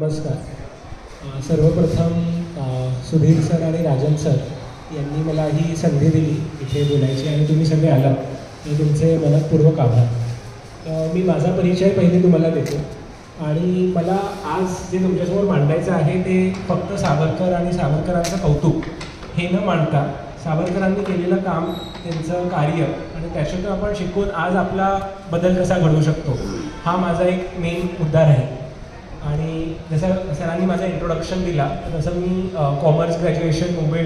नमस्कार. सर्वप्रथम सुधीर सर आणि राजन सर यांनी मला ही संधी दिली इथे बोलायची आणि तुम्ही सगळे आलात हे तुमचे मनपूर्वक आभार. मी माझा परिचय पहिले तुम्हाला देतो आणि मला आज जे तुमच्यासमोर मांडायचं आहे ते फक्त सावरकर आणि सावरकरांचं कौतुक हे न मांडता सावरकरांनी केलेलं काम, त्यांचं कार्य आणि त्याच्यातून आपण शिकून आज आपला बदल कसा घडवू शकतो हा माझा एक मेन मुद्दा राहील. आणि जसं सरांनी माझं इंट्रोडक्शन दिला तसं मी कॉमर्स ग्रॅज्युएशन मुंबई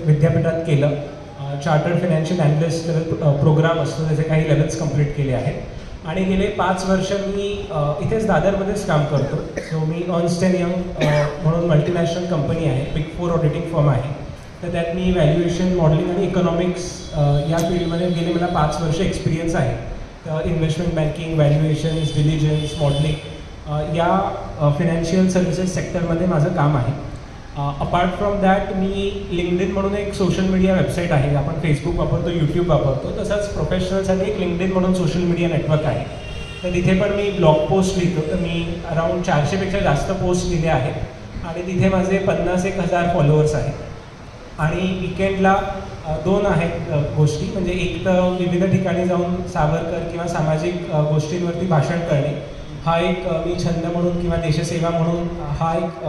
विद्यापीठात केलं. चार्टर्ड फायनान्शियल ॲनालिस्ट प्रोग्राम असतो त्याचे काही लेवल्स कंप्लीट केले आहेत आणि गेले 5 वर्ष मी इथेच दादरमध्येच काम करतो. So me Ernst and young म्हणून मल्टीनॅशनल कंपनी आहे, बिग 4 ऑडिटिंग फर्म आहे. तर त्यात मी व्हॅल्युएशन, मॉडेलिंग आणि इकॉनॉमिक्स या फील्डमध्ये गेले मला 5 वर्ष एक्सपिरियन्स आहे. तर इन्व्हेस्टमेंट बँकिंग, व्हॅल्युएशन्स, डिलिजन्स, मॉडेलिंग या फायनान्शियल सर्व्हिसेस सेक्टरमध्ये माझं काम आहे. Apart from that me LinkedIn म्हणून एक सोशल मीडिया वेबसाईट आहे. आपण फेसबुक वापरतो, यूट्यूब वापरतो, तसंच प्रोफेशनलसाठी एक लिंक्डइन म्हणून सोशल मीडिया नेटवर्क आहे. तर तिथे पण मी ब्लॉग पोस्ट लिहितो. तर मी अराऊंड 400पेक्षा जास्त पोस्ट लिहिले आहेत आणि तिथे माझे 50,000 फॉलोअर्स आहेत. आणि विकेंडला 2 आहेत गोष्टी, म्हणजे एक तर विविध ठिकाणी जाऊन सावरकर किंवा सामाजिक गोष्टींवरती भाषण करणे हा एक मी छंद म्हणून किंवा देशसेवा म्हणून हा एक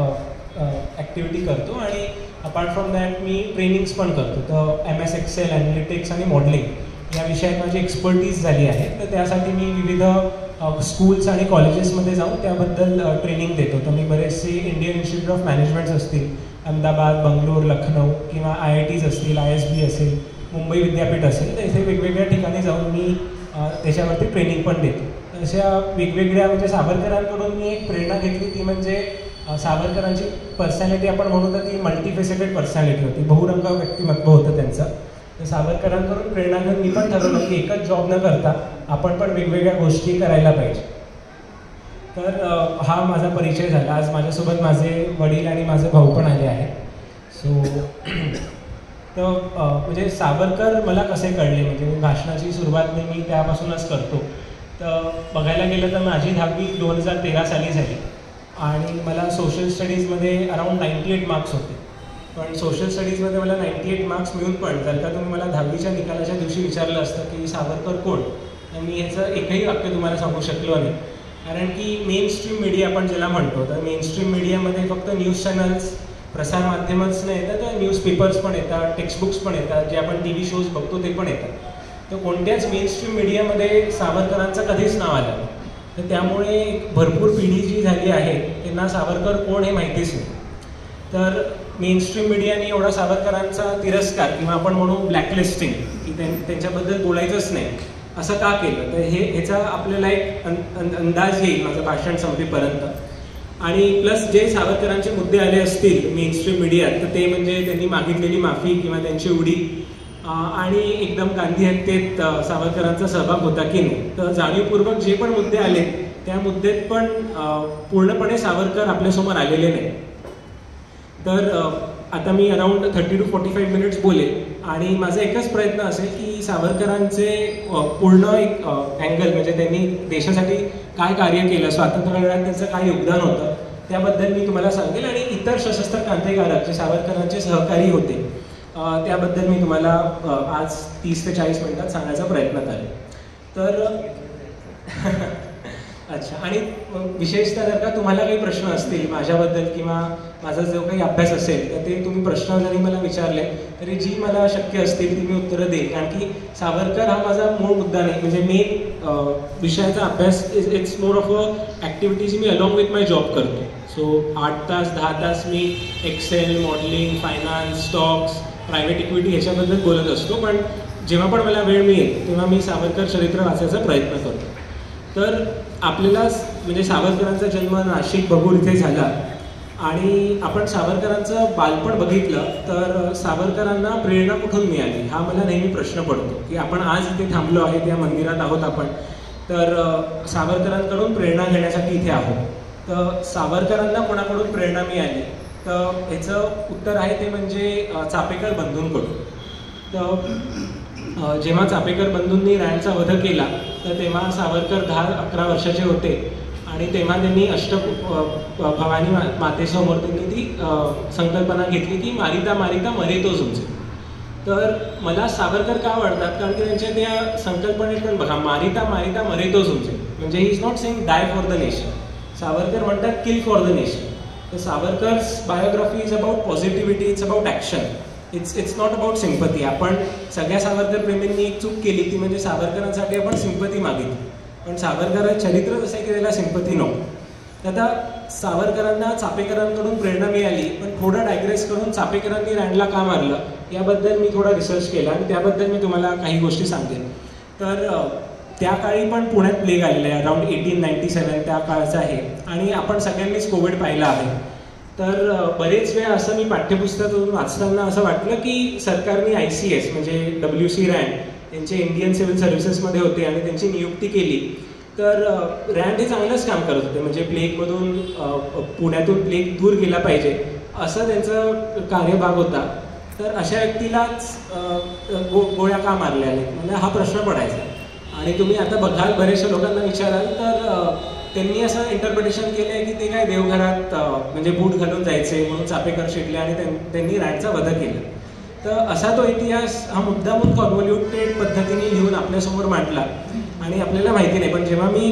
ॲक्टिव्हिटी करतो. आणि apart from that me trainings पण करतो. तर MS एक्सेल, ॲनालिटिक्स आणि मॉडेलिंग या विषयात माझी एक्सपर्टीज झाली आहे. तर त्यासाठी मी विविध स्कूल्स आणि कॉलेजेसमध्ये जाऊन त्याबद्दल ट्रेनिंग देतो. तर मी बरेचसे इंडियन इन्स्टिट्यूट ऑफ मॅनेजमेंट्स असतील, अहमदाबाद, बंगलोर, लखनौ किंवा IITs असतील, ISB असेल, मुंबई विद्यापीठ असेल, तर इथे वेगवेगळ्या ठिकाणी जाऊन मी त्याच्यावरती ट्रेनिंग पण देतो. अशा वेगवेगळ्या म्हणजे सावरकरांकडून मी एक प्रेरणा घेतली ती म्हणजे सावरकरांची पर्सनॅलिटी आपण म्हणू तर ती मल्टीफेसेटेड पर्सनॅलिटी होती, बहुरंग व्यक्तिमत्व होतं त्यांचं. तर सावरकरांकडून प्रेरणा घेऊन मी पण ठरवलं की एकच जॉब न करता आपण पण वेगवेगळ्या गोष्टी करायला पाहिजे. तर हा माझा परिचय झाला. आज माझ्यासोबत माझे वडील आणि माझे भाऊ पण आले आहेत. सो तर म्हणजे सावरकर मला कसे कळले, म्हणजे भाषणाची सुरुवात मी त्यापासूनच करतो. तर बघायला गेलं तर माझी 10वी 2013 साली झाली आणि मला सोशल स्टडीजमध्ये अराऊंड 98 मार्क्स होते. पण सोशल स्टडीजमध्ये मला 98 मार्क्स मिळून पण जर का तुम्ही मला 10वीच्या निकालाच्या दिवशी विचारलं असतं की सावरकर कोण, तर मी ह्याचं एकही वाक्य तुम्हाला सांगू शकलो नाही. कारण की मेन स्ट्रीम मीडिया आपण ज्याला म्हणतो, तर मेन स्ट्रीम मीडियामध्ये फक्त न्यूज चॅनल्स, प्रसारमाध्यमच नाही येतात, तर न्यूजपेपर्स पण येतात, टेक्स्टबुक्स पण येतात, जे आपण TV शोज बघतो ते पण येतात. तर कोणत्याच मेनस्ट्रीम मीडियामध्ये सावरकरांचं कधीच नाव आलं नाही. तर त्यामुळे भरपूर पिढी जी झाली आहे त्यांना सावरकर कोण हे माहितीच नाही. तर मेनस्ट्रीम मीडियाने एवढा सावरकरांचा तिरस्कार किंवा आपण म्हणू ब्लॅकलिस्टिंग की त्यांच्याबद्दल बोलायचंच नाही असं का केलं, तर ह्याचा आपल्याला एक अंदाज येईल माझं भाषण संपेपर्यंत. आणि प्लस जे सावरकरांचे मुद्दे आले असतील मेनस्ट्रीम मीडियात, तर ते म्हणजे त्यांनी मागितलेली माफी किंवा त्यांची उडी आणि एकदम गांधी हत्येत सावरकरांचा सहभाग होता की नाही. तर जाणीवपूर्वक जे पण मुद्दे आले त्या मुद्द्यात पण पूर्णपणे सावरकर आपल्यासमोर आलेले नाही. तर आता मी अराऊंड 30 to 45 मिनिट्स बोलेन आणि माझा एकच प्रयत्न असेल की सावरकरांचे पूर्ण एक अँगल, म्हणजे त्यांनी देशासाठी काय कार्य केलं, स्वातंत्र्य लढ्यात त्यांचं काय योगदान होतं त्याबद्दल मी तुम्हाला सांगेल. आणि इतर सशस्त्र क्रांतिकारक जे सावरकरांचे सहकारी होते त्याबद्दल मी तुम्हाला आज 30 ते 40 मिनिटात सांगायचा प्रयत्न करेन. तर अच्छा, आणि विशेषतः जर का तुम्हाला काही प्रश्न असतील माझ्याबद्दल किंवा माझा जो काही अभ्यास असेल तर ते तुम्ही प्रश्न जरी मला विचारले तरी जी मला शक्य असतील ती मी उत्तरं देईन. कारण की सावरकर हा माझा मूळ मुद्दा नाही, म्हणजे मेन विषयाचा अभ्यास it's more of a activity जी मी अलॉंग विथ माय जॉब करतो. सो 8 तास 10 तास मी Excel, modelling, finance, stocks, private equity ह्याच्याबद्दल बोलत असतो. पण जेव्हा पण मला वेळ मिळेल तेव्हा मी सावरकर चरित्र वाचायचा प्रयत्न करतो. तर आपल्याला म्हणजे सावरकरांचा जन्म नाशिक बगूर इथे झाला आणि आपण सावरकरांचं बालपण बघितलं तर सावरकरांना प्रेरणा कुठून मिळाली हा मला नेहमी प्रश्न पडतो. की आपण आज इथे थांबलो आहे, त्या मंदिरात आहोत आपण, तर सावरकरांकडून प्रेरणा घेण्यासाठी इथे आहोत. तर सावरकरांना कोणाकडून प्रेरणा मिळाली, तर ह्याचं उत्तर आहे ते म्हणजे चापेकर बंधूंकडून. तर जेव्हा चापेकर बंधूंनी रायांचा वध केला तर तेव्हा सावरकर 10-11 वर्षाचे होते आणि तेव्हा त्यांनी भवानी मातेसमोर त्यांनी ती संकल्पना घेतली की मारिता मारिता मरे तो झुंजे. तर मला सावरकर का आवडतात, कारण की त्यांच्या त्या संकल्पनेत पण बघा, मारिता मारिता मरे तो झुंजे, म्हणजे he is not saying die for the nation. Savarkar म्हणतात किल फॉर द नेशन. तर Savarkar's biography is about positivity, it's about action, it's not about sympathy. आपण सगळ्या सावरकर प्रेमींनी एक चूक केली ती म्हणजे सावरकरांसाठी आपण सिम्पथी मागितली, पण सावरकर चरित्र असं की त्याला सिम्पथी नको. तर आता सावरकरांना चापेकरांकडून प्रेरणा मिळाली, पण थोडं डायग्रेस करून चापेकरांनी रँडला का मारलं याबद्दल मी थोडा रिसर्च केला आणि त्याबद्दल मी तुम्हाला काही गोष्टी सांगेन. तर त्या काळी पण पुण्यात प्लेग आलेला आहे, अराउंड 1897 त्या काळाचं आहे, आणि आपण सगळ्यांनीच कोविड पाहिला आहे. तर बरेच वेळा असं मी पाठ्यपुस्तकातून वाचताना असं वाटलं की सरकारने ICS म्हणजे WC रँड यांचे इंडियन सिव्हिल सर्व्हिसेसमध्ये होते आणि त्यांची नियुक्ती केली. तर रँड हे चांगलंच काम करत होते, म्हणजे प्लेगमधून पुण्यातून प्लेग दूर गेला पाहिजे असं त्यांचं कार्यभाग होता. तर अशा व्यक्तीलाच गोळ्या का मारल्या आल्या, मला हा प्रश्न पडायचा. आणि तुम्ही आता बघाल बरेचशा लोकांना विचाराल तर त्यांनी असं इंटरप्रिटेशन केलं आहे की ते काय देवघरात म्हणजे बूट घालून जायचे म्हणून चापेकर शिकले आणि त्यांनी रँडचा वध केला. तर असा तो इतिहास हा मुद्दामून कॉन्व्होल्युटेड पद्धतीने लिहून आपल्यासमोर मांडला आणि आपल्याला माहिती नाही. पण जेव्हा मी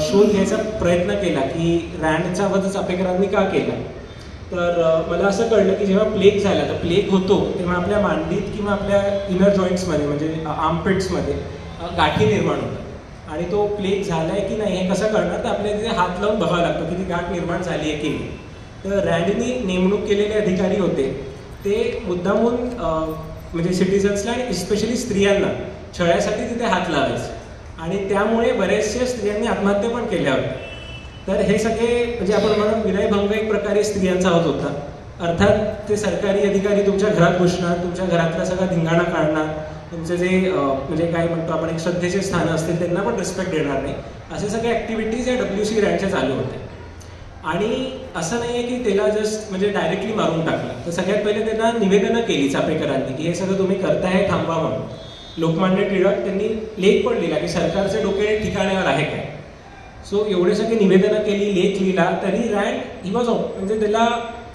शोध घ्यायचा प्रयत्न केला की रँडचा वध चापेकरांनी का केला, तर मला असं कळलं की जेव्हा प्लेग झाला, तर प्लेग होतो तेव्हा आपल्या मांडीत किंवा आपल्या इनर जॉईंट्समध्ये म्हणजे आर्मपिट्समध्ये गाठी निर्माण होतात, आणि तो प्लेग झालाय की नाही हे कसं कळणार, तर आपल्याला तिथे हात लावून बघावं लागतं की ती गाठ निर्माण झाली आहे की नाही. तर रँडनी नेमणूक केलेले अधिकारी होते ते मुद्दामून म्हणजे सिटिझन्सला आणि इस्पेशली स्त्रियांना छळासाठी तिथे हात लावायचे, आणि त्यामुळे बऱ्याचशा स्त्रियांनी आत्महत्या पण केल्या होत्या. तर हे सगळे म्हणजे आपण म्हणून विनयभंग एक प्रकारे स्त्रियांचा होत होता. अर्थात ते सरकारी अधिकारी तुमच्या घरात घुसणार, तुमच्या घरातला सगळा धिंगाणा काढणार, तुमचे जे म्हणजे काय म्हणतो आपण एक श्रद्धेचे स्थान असतील त्यांना पण रिस्पेक्ट देणार नाही, असे सगळे ॲक्टिव्हिटीज या WC रँडच्या चालू होते. आणि असं नाही आहे की त्याला जस्ट म्हणजे डायरेक्टली मारून टाकलं. तर सगळ्यात पहिले त्यांना निवेदनं केली चापेकरांनी की हे सगळं तुम्ही करताय थांबवा म्हणून. लोकमान्य टिळक त्यांनी लेख पण लिहिला की सरकारचे डोके ठिकाण्यावर आहे काय. सो एवढे सगळे निवेदनं केली, लेख लिहिला, तरी रँड ही वॉज म्हणजे त्याला.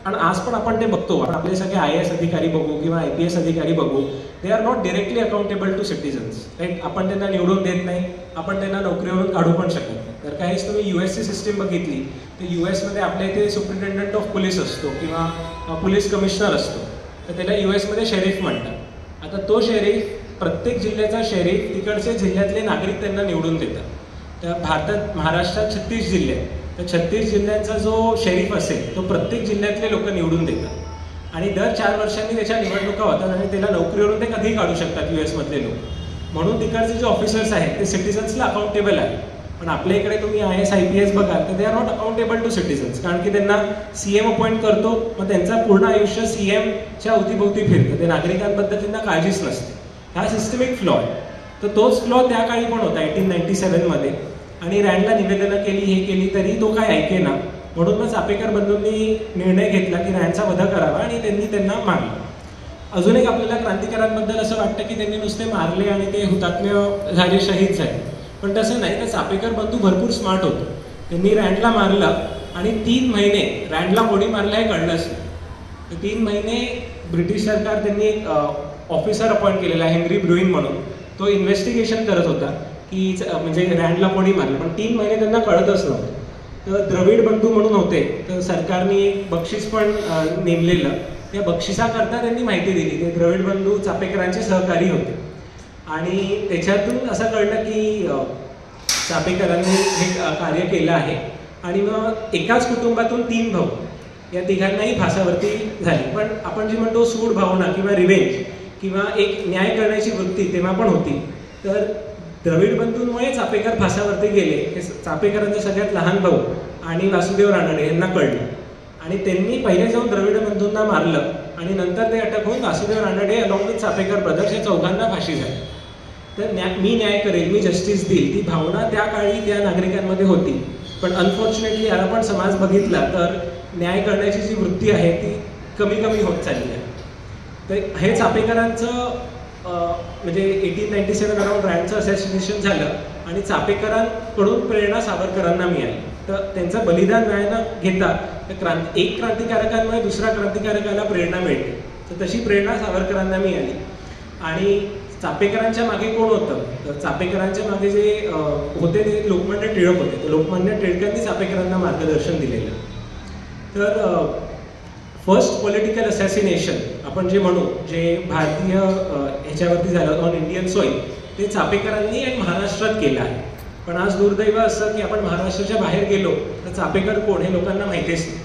आणि आज पण आपण ते बघतो, आपण आपले सगळे IAS अधिकारी बघू किंवा IPS अधिकारी बघू, they are not directly accountable to citizens, right. आपण त्यांना निवडून देत नाही, आपण त्यांना नोकरीवरून काढू पण शकत नाही. तर काहीच तुम्ही US सिस्टीम बघितली तर US मध्ये आपल्या इथे सुप्रिटेंडंट ऑफ पोलीस असतो किंवा पोलीस कमिशनर असतो, तर त्याला US मध्ये शेरीफ म्हणतात. आता तो शेरीफ, प्रत्येक जिल्ह्याचा शेरीफ तिकडचे जिल्ह्यातले नागरिक त्यांना निवडून देतात. तर भारतात महाराष्ट्रात 36 जिल्हे आहेत, तर 36 जिल्ह्यांचा जो शेरीफ असेल तो प्रत्येक जिल्ह्यातले लोक निवडून देतात, आणि दर 4 वर्षांनी त्याच्या निवडणुका होतात आणि त्याला नोकरीवरून ते कधीही काढू शकतात US मधले लोक. म्हणून तिकडचे जे ऑफिसर्स आहेत ते सिटिझन्सला अकाउंटेबल आहेत. पण आपल्या इकडे तुम्ही IAS IPS बघाल तर they are not accountable to citizens, कारण की त्यांना CM अपॉइंट करतो, मग त्यांचा पूर्ण आयुष्य CMच्या अवतीभोवती फिरतं, ते नागरिकांबद्दल त्यांना काळजीच नसते. हा सिस्टमिक फ्लॉ आहे. तर तोच फ्लॉ त्या काळी पण होता 1897 मध्ये, आणि रँडला निवेदनं केली, हे केली, तरी तो काय ऐकेना. म्हणून मग चापेकर बंधूंनी निर्णय घेतला की रँडचा वध करावा आणि त्यांनी त्यांना मारलं. अजून एक आपल्याला क्रांतिकारांबद्दल असं वाटतं की त्यांनी नुसते मारले आणि ते हुतात्म्य झाले, शहीद झाले, पण तसं नाही. तर चापेकर बंधू भरपूर स्मार्ट होते. त्यांनी रँडला मारलं आणि 3 महिने रँडला कोणी मारलं हे कळलंच नाही. तर 3 महिने ब्रिटिश सरकार त्यांनी एक ऑफिसर अपॉइंट केलेला हेनरी ब्रुईन म्हणून, तो इन्व्हेस्टिगेशन करत होता की म्हणजे रँडला कोणी मारलं, पण 3 महिने त्यांना कळतच नव्हतं. तर द्रविड बंधू म्हणून होते, तर सरकारने एक बक्षीस पण नेमलेलं, त्या बक्षिसाकरता त्यांनी माहिती दिली. ते द्रविड बंधू चापेकरांचे सहकारी होते, आणि त्याच्यातून असं कळलं की चापेकरांनी हे कार्य केलं आहे. आणि मग एकाच कुटुंबातून 3 भाऊ, या तिघांनाही फासावरती झाली. पण आपण जे म्हणतो सूड भावना किंवा रिव्हेंज किंवा एक न्याय करण्याची वृत्ती तेव्हा पण होती. तर द्रविड बंधूंमुळे चापेकर फासावरती गेले हे चापेकरांचा सगळ्यात लहान भाऊ आणि वासुदेव रानडे यांना कळलं, आणि त्यांनी पहिले जाऊन द्रविड बंधूंना मारलं आणि नंतर ते अटक होऊन Vasudev Ranade along with Chapekar brothers या 4घांना फाशी झाली. तर मी न्याय करेल, मी जस्टिस देईल, ती भावना त्या काळी त्या नागरिकांमध्ये होती. पण अनफॉर्च्युनेटली याला पण समाज बघितला तर न्याय करण्याची जी वृत्ती आहे ती कमी कमी होत चालली आहे. तर हे चापेकरांचं म्हणजे 1897 अराउंड रँडचं असॅसिनेशन झालं आणि चापेकरांकडून प्रेरणा सावरकरांना मिळाली. तर त्यांचं बलिदान वेळ न घेता एक क्रांतिकारकांमुळे दुसऱ्या क्रांतिकारकाला प्रेरणा मिळते. तर तशी प्रेरणा सावरकरांना मिळाली. आणि चापेकरांच्या मागे कोण होतं, तर चापेकरांच्या मागे जे होते ते लोकमान्य टिळक होते. तर लोकमान्य टिळकांनी चापेकरांना मार्गदर्शन दिलेलं. तर फर्स्ट पॉलिटिकल असॅसिनेशन आपण जे म्हणू, जे भारतीय ह्याच्यावरती झालं ऑन इंडियन सॉइल, ते चापेकरांनी आणि महाराष्ट्रात केलं आहे. पण आज दुर्दैव असं की आपण महाराष्ट्राच्या बाहेर गेलो तर चापेकर कोण हे लोकांना माहितीच नाही.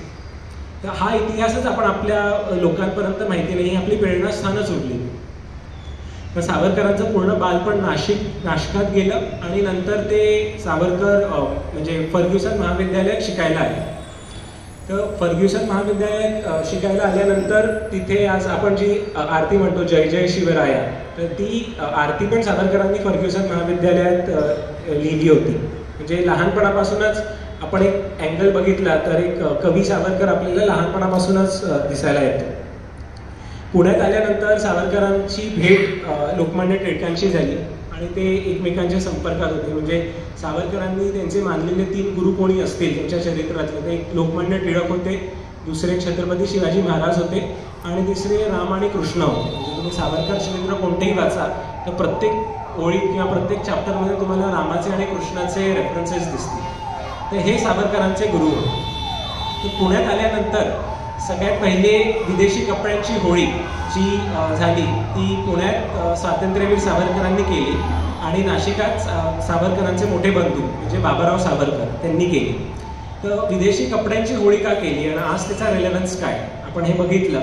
तर हा इतिहासच आपण आपल्या लोकांपर्यंत माहिती नाही, ही आपली प्रेरणास्थानच उरली. तर सावरकरांचं पूर्ण बालपण नाशकात गेलं आणि नंतर ते सावरकर म्हणजे फर्ग्युसन महाविद्यालयात शिकायला आले. तर फर्ग्युसन महाविद्यालयात शिकायला आल्यानंतर तिथे आज आपण जी आरती म्हणतो जय जय शिवराया, तर ती आरती पण सावरकरांनी फर्ग्युसन महाविद्यालयात लिहिली होती. म्हणजे लहानपणापासूनच आपण एक अँगल बघितला तर एक कवी सावरकर आपल्याला लहानपणापासूनच दिसायला येतो. पुण्यात आल्यानंतर सावरकरांची भेट लोकमान्य टिळकांशी झाली आणि ते एकमेकांच्या संपर्कात होते. म्हणजे सावरकरांनी त्यांचे मानलेले 3 गुरु कोणी असतील त्यांच्या चरित्रातले, ते एक लोकमान्य टिळक होते, दुसरे छत्रपती शिवाजी महाराज होते आणि तिसरे राम आणि कृष्ण होते. म्हणजे तुम्ही सावरकर चरित्र कोणतेही वाचा तर प्रत्येक ओळीत किंवा प्रत्येक चॅप्टरमध्ये तुम्हाला रामाचे आणि कृष्णाचे रेफरन्सेस दिसतील. तर हे सावरकरांचे गुरु होते. तर पुण्यात आल्यानंतर सगळ्यात पहिले विदेशी कपड्यांची होळी जी झाली ती पुण्यात स्वातंत्र्यवीर सावरकरांनी केली आणि नाशिकात सावरकरांचे मोठे बंधू म्हणजे बाबाराव सावरकर त्यांनी केली. तर विदेशी कपड्यांची होळी का केली आणि आज त्याचा रेलेव्हन्स काय आपण हे बघितलं.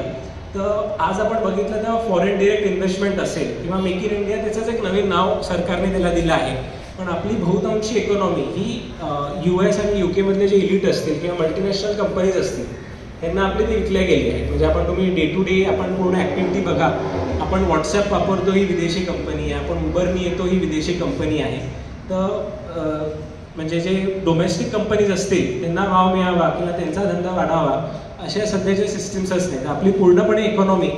तर आज आपण बघितलं तर फॉरेन डिरेक्ट इन्व्हेस्टमेंट असेल किंवा मेक इन इंडिया, त्याचंच एक नवीन नाव सरकारने त्याला दिलं आहे. पण आपली बहुतांशी इकॉनॉमी ही US आणि UK मधले जे इलिट असतील किंवा मल्टीनॅशनल कंपनीज असतील त्यांना आपली ती विकल्या गेली आहे. म्हणजे आपण तुम्ही डे टू डे आपण पूर्ण ॲक्टिव्हिटी बघा, आपण व्हॉट्सॲप वापरतो ही विदेशी कंपनी आहे, आपण उबरनी येतो ही विदेशी कंपनी आहे. तर म्हणजे जे डोमेस्टिक कंपनीज असतील त्यांना वाव मिळावा किंवा त्यांचा धंदा वाढावा अशा सध्याच्या सिस्टीम्सच नाहीत. आपली पूर्णपणे इकॉनॉमी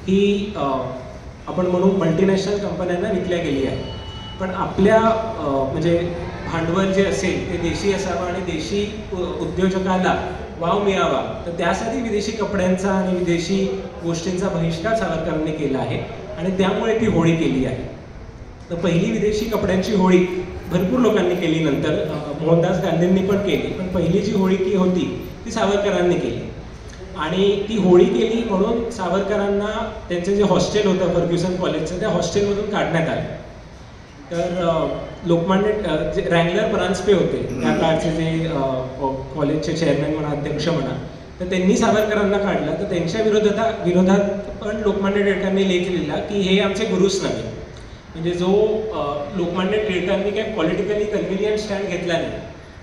ही आपण म्हणू मल्टीनॅशनल कंपन्यांना विकल्या गेली आहे. पण आपल्या म्हणजे भांडवल जे असेल ते देशी असावं आणि देशी उद्योजकाला वाव मिळावा, तर त्यासाठी विदेशी कपड्यांचा आणि विदेशी गोष्टींचा बहिष्कार सावरकरांनी केला आहे आणि त्यामुळे ती होळी केली आहे. तर पहिली विदेशी कपड्यांची होळी भरपूर लोकांनी केली, नंतर मोहनदास गांधींनी पण केली, पण पहिली जी होळी की होती ती सावरकरांनी केली. आणि ती होळी केली म्हणून सावरकरांना त्यांचं जे हॉस्टेल होतं फर्ग्युसन कॉलेजचं त्या हॉस्टेलमधून काढण्यात आलं. तर लोकमान्य जे रँगलर परांजपे होते त्या काळचे जे कॉलेजचे चेअरमॅन म्हणा अध्यक्ष म्हणा, तर त्यांनी सावरकरांना काढलं. तर त्यांच्या विरोधात पण लोकमान्य टिळकांनी लेख लिहिला की हे आमचे गुरुच नव्हे. म्हणजे जो लोकमान्य टिळकांनी काही पॉलिटिकली कन्व्हिनियंट स्टँड घेतला नाही.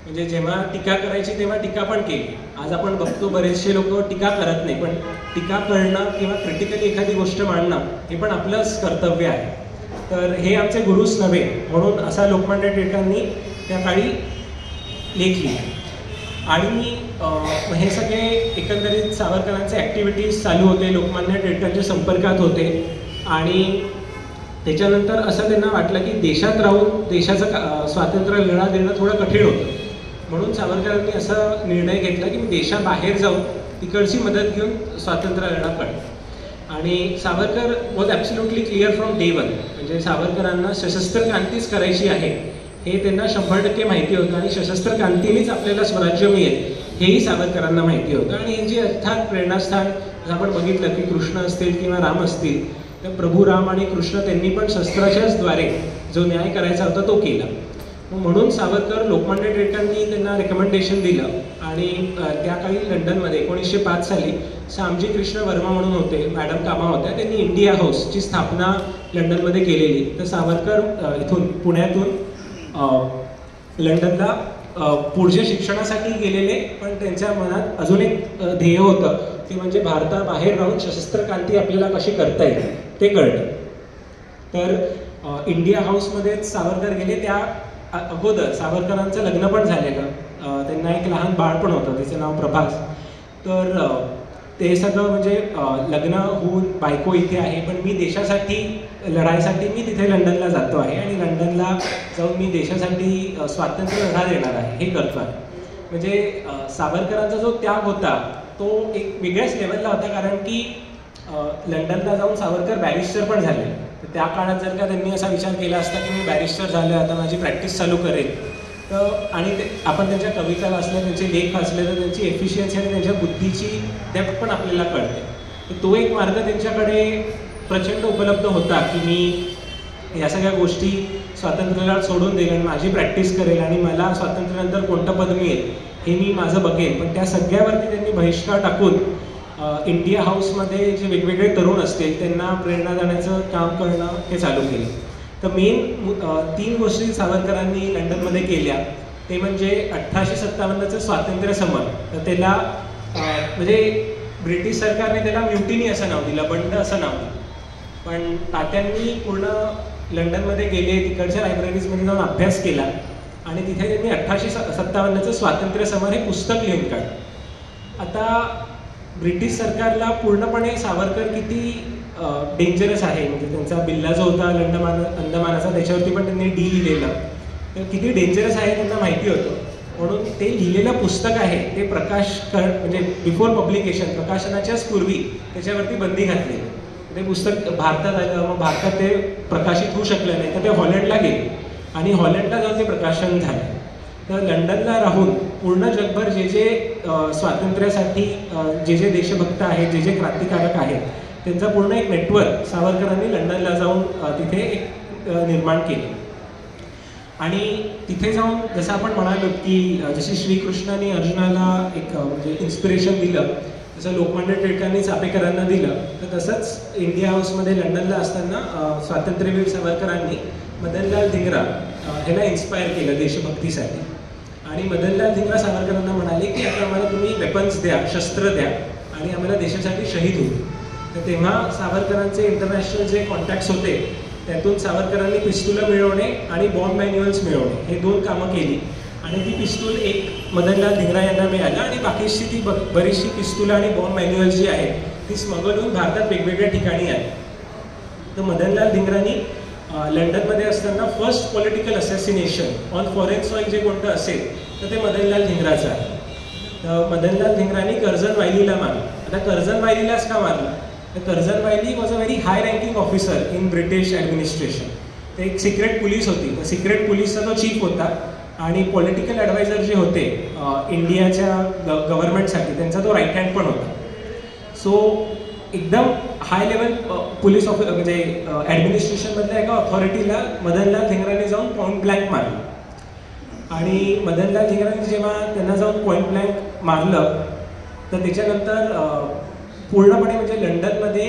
म्हणजे जेव्हा टीका करायची तेव्हा टीका पण केली. आज आपण बघतो बरेचसे लोक टीका करत नाही, पण टीका करणं किंवा क्रिटिकली एखादी गोष्ट मांडणं हे पण आपलंच कर्तव्य आहे. तर हे आमचे गुरुच नव्हे म्हणून असा लोकमान्य टिळकांनी त्या काळी लेख लिहिला. आणि हे सगळे एकंदरीत सावरकरांचे ॲक्टिव्हिटीज चालू होते, लोकमान्य टिळकांच्या संपर्कात होते. आणि त्याच्यानंतर असं त्यांना वाटलं की देशात राहून देशाचं स्वातंत्र्य लढा देणं थोडं कठीण होतं. म्हणून सावरकरांनी असा निर्णय घेतला की मी देशाबाहेर जाऊन तिकडची मदत घेऊन स्वातंत्र्य लढा करेन. आणि Savarkar was absolutely clear from day one. म्हणजे सावरकरांना सशस्त्र क्रांतीच करायची आहे हे त्यांना 100% माहिती होतं आणि सशस्त्र क्रांतीनेच आपल्याला स्वराज्य मिळेल हेही सावरकरांना माहिती होतं. आणि यांची अर्थात प्रेरणास्थान आपण बघितलं की कृष्ण असतील किंवा राम असतील, तर प्रभू राम आणि कृष्ण त्यांनी पण शस्त्राच्याच द्वारे जो न्याय करायचा होता तो केला. म्हणून सावरकर लोकमान्य टिळकांनी त्यांना रेकमेंडेशन दिलं आणि त्या काळी लंडनमध्ये 1905 साली श्यामजी कृष्ण वर्मा म्हणून होते, मॅडम कामा होत्या, त्यांनी इंडिया हाऊसची स्थापना लंडनमध्ये केलेली. तर सावरकर इथून पुण्यातून लंडनला पुढच्या शिक्षणासाठी गेलेले, पण त्यांच्या मनात अजून एक ध्येय होतं ते म्हणजे भारताबाहेर राहून सशस्त्र क्रांती आपल्याला कशी करता येईल ते कळलं. तर इंडिया हाऊसमध्येच सावरकर गेले. त्या अगोदर सावरकरांचं लग्न पण झालेलं, त्यांना एक लहान बाळ पण होतं, त्याचं नाव प्रभास. तर ते सगळं म्हणजे लग्न होऊन बायको इथे आहे, पण मी देशासाठी लढाईसाठी मी तिथे लंडनला जातो आहे आणि लंडनला जाऊन मी देशासाठी स्वातंत्र्य लढा देणार आहे हे करतो आहे. म्हणजे सावरकरांचा जो त्याग होता तो एक वेगळ्याच लेवलला होता, कारण की लंडनला जाऊन सावरकर बॅरिस्टर पण झाले. तर त्या काळात जर का त्यांनी असा विचार केला असता की मी बॅरिस्टर झालो, आता माझी प्रॅक्टिस चालू करेल, तर आणि आपण त्यांच्या कविता वाचल्या, त्यांचे लेख वाचले, तर त्यांची एफिशियन्सी आणि त्यांच्या बुद्धीची डेप्थ पण आपल्याला कळते. तर तो एक मार्ग त्यांच्याकडे प्रचंड उपलब्ध होता की मी या सगळ्या गोष्टी स्वातंत्र्याला सोडून देईल आणि माझी प्रॅक्टिस करेल आणि मला स्वातंत्र्यानंतर कोणतं पद मिळेल हे मी माझं बघेन. पण त्या सगळ्यावरती त्यांनी बहिष्कार टाकून इंडिया हाऊसमध्ये जे वेगवेगळे तरुण असतील त्यांना प्रेरणा देण्याचं काम करणं हे चालू केलं. तर मेन 3 गोष्टी सावरकरांनी लंडनमध्ये केल्या. ते म्हणजे 1857चं स्वातंत्र्य समर. तर त्याला म्हणजे ब्रिटिश सरकारने त्याला म्युटिनी असं नाव दिलं, बंड असं नाव दिलं. पण तात्यांनी पूर्ण लंडनमध्ये गेले, तिकडच्या लायब्ररीजमध्ये जाऊन अभ्यास केला आणि तिथे त्यांनी 1857चं स्वातंत्र्य समर हे पुस्तक लिहून काढलं. आता ब्रिटिश सरकारला पूर्णपणे सावरकर किती डेंजरस आहे, म्हणजे त्यांचा बिल्ला जो होता अंदमानाचा त्याच्यावरती पण त्यांनी डी लिहिलेलं, तर किती डेंजरस आहे त्यांना माहिती होतं. म्हणून ते लिहिलेलं पुस्तक आहे ते म्हणजे बिफोर पब्लिकेशन, प्रकाशनाच्याच पूर्वी त्याच्यावरती बंदी घातली. ते पुस्तक भारतात आलं, मग भारतात ते प्रकाशित होऊ शकलं नाही, तर ते हॉलंडला गेले आणि हॉलंडला जाऊन ते प्रकाशन झालं. तर लंडनला राहून पूर्ण जगभर जे जे स्वातंत्र्यासाठी जे जे देशभक्त आहेत, जे जे क्रांतिकारक आहेत, त्यांचं पूर्ण एक नेटवर्क सावरकरांनी लंडनला जाऊन तिथे एक निर्माण केलं. आणि तिथे जाऊन जसं आपण म्हणालो की जशी श्रीकृष्णाने अर्जुनाला एक म्हणजे इन्स्पिरेशन दिलं, जसं लोकमान्य टिळकांनी चापेकरांना दिलं, तर तसंच इंडिया हाऊसमध्ये लंडनला असताना स्वातंत्र्यवीर सावरकरांनी मदनलाल धिंगरा ह्याला इन्स्पायर केलं देशभक्तीसाठी. आणि मदनलाल धिंगरा सावरकरांना म्हणाले की आता आम्हाला तुम्ही वेपन्स द्या, शस्त्र द्या आणि आम्हाला देशासाठी शहीद होऊ. तर तेव्हा सावरकरांचे इंटरनॅशनल जे कॉन्टॅक्ट्स होते त्यातून सावरकरांनी पिस्तुलं मिळवणे आणि बॉम्ब मॅन्युअल्स मिळवणे हे 2 कामं केली. आणि ती पिस्तूल एक मदनलाल धिंगरा यांना मिळालं आणि बाकीची ती बरीचशी पिस्तुलं आणि बॉम्ब मॅन्युअल्स जी आहेत ती स्मगल होऊन भारतात वेगवेगळ्या ठिकाणी आहेत. तर मदनलाल धिंगरांनी लंडनमध्ये असताना first political assassination on foreign soil जे कोणतं असेल तर ते मदनलाल धिंगराचं आहे. तर मदनलाल धिंगरांनी कर्झन वायलीला मारलं. आता कर्झन वायलीलाच का मारलं, तर Curzon Wyllie was a very high ranking officer in British administration. ते एक सिक्रेट पोलीस होती. तर सिक्रेट पोलीसचा तो चीफ होता आणि पॉलिटिकल ॲडवायझर जे होते इंडियाच्या गव्हर्नमेंटसाठी त्यांचा तो राईट हँड पण होता. सो एकदम हाय लेवल पोलीस म्हणजे ॲडमिनिस्ट्रेशनमधल्या एका ऑथॉरिटीला मदनलाल धिंगरांनी जाऊन पॉईंट ब्लँक मारलं. आणि मदनलाल धिंगरांनी जेव्हा त्यांना जाऊन पॉईंट ब्लँक मारलं तर त्याच्यानंतर पूर्णपणे म्हणजे लंडनमध्ये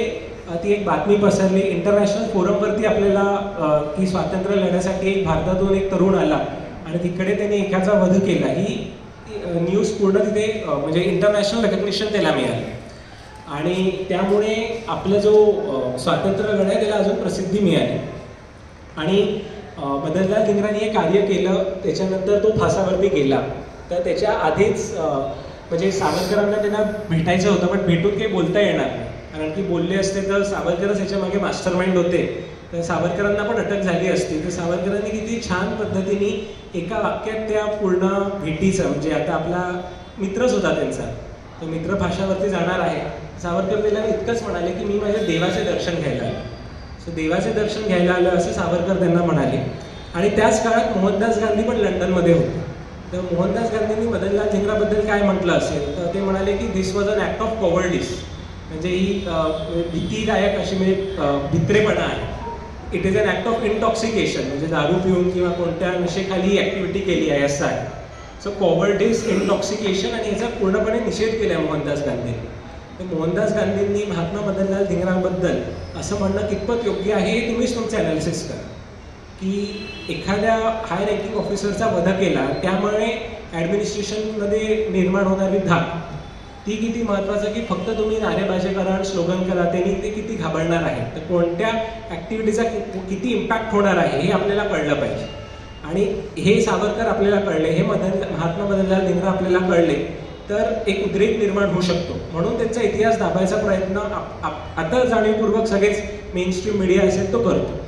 ती एक बातमी पसरली. इंटरनॅशनल फोरमवरती आपल्याला की स्वातंत्र्य लढ्यासाठी एक भारतातून एक तरुण आला आणि तिकडे त्यांनी एकाचा वध केला, ही न्यूज पूर्ण तिथे म्हणजे इंटरनॅशनल रेकग्निशन त्याला मिळालं. आणि त्यामुळे आपला जो स्वातंत्र्य लढा आहे त्याला अजून प्रसिद्धी मिळाली. आणि मदनलाल धिंगरांनी हे कार्य केलं, त्याच्यानंतर तो फासावरती गेला. तर त्याच्या आधीच म्हणजे सावरकरांना त्यांना भेटायचं होतं, पण भेटून काही बोलता येणार नाही, कारण की बोलले असते तर सावरकरच ह्याच्या मागे मास्टर माइंड होते, तर सावरकरांना पण अटक झाली असती. तर सावरकरांनी किती छान पद्धतीने एका वाक्यात त्या पूर्ण भेटीचं, म्हणजे आता आपला मित्रच होता त्यांचा, तो मित्र फाशावरती जाणार आहे, सावरकर त्याला इतकंच म्हणाले की मी माझ्या देवाचे दर्शन घ्यायला आलो. सो देवाचे दर्शन घ्यायला आलं असं सावरकर त्यांना म्हणाले. आणि त्याच काळात मोहनदास गांधी पण लंडनमध्ये होते. तर मोहनदास गांधींनी मदनलाल धिंगराबद्दल काय म्हटलं असेल तर ते म्हणाले की this was an act of cowardice, म्हणजे ही भीतीदायक अशी म्हणजे भित्रेपणा आहे. It is an act of intoxication, म्हणजे दारू पिऊन किंवा कोणत्या नशेखाली ही ॲक्टिव्हिटी केली आहे असं आहे. सो कॉवर्डिस, इंटॉक्सिकेशन, आणि याचा पूर्णपणे निषेध केला आहे मोहनदास गांधींनी. तर मोहनदास गांधींनी महात्मा मदनलाल धिंगरांबद्दल असं म्हणणं कितपत योग्य आहे हे तुम्हीच तुमचं ॲनालिसिस करा, की एखाद्या हाय रँकिंग ऑफिसरचा वध केला त्यामुळे ॲडमिनिस्ट्रेशनमध्ये निर्माण होणारी धाक ती किती महत्त्वाचं, की फक्त तुम्ही नारेबाजी करा, स्लोगन करा, त्यांनी ते किती घाबरणार आहे, तर कोणत्या ॲक्टिव्हिटीचा किती इम्पॅक्ट होणार आहे हे आपल्याला कळलं पाहिजे. आणि हे सावरकर आपल्याला कळले, हे महात्मा मदनलाल धिंगरा आपल्याला कळले, तर एक उद्रेक निर्माण होऊ शकतो. म्हणून त्यांचा इतिहास दाबायचा प्रयत्न आता जाणीवपूर्वक सगळेच मेनस्ट्रीम मीडिया असेल तो करतो.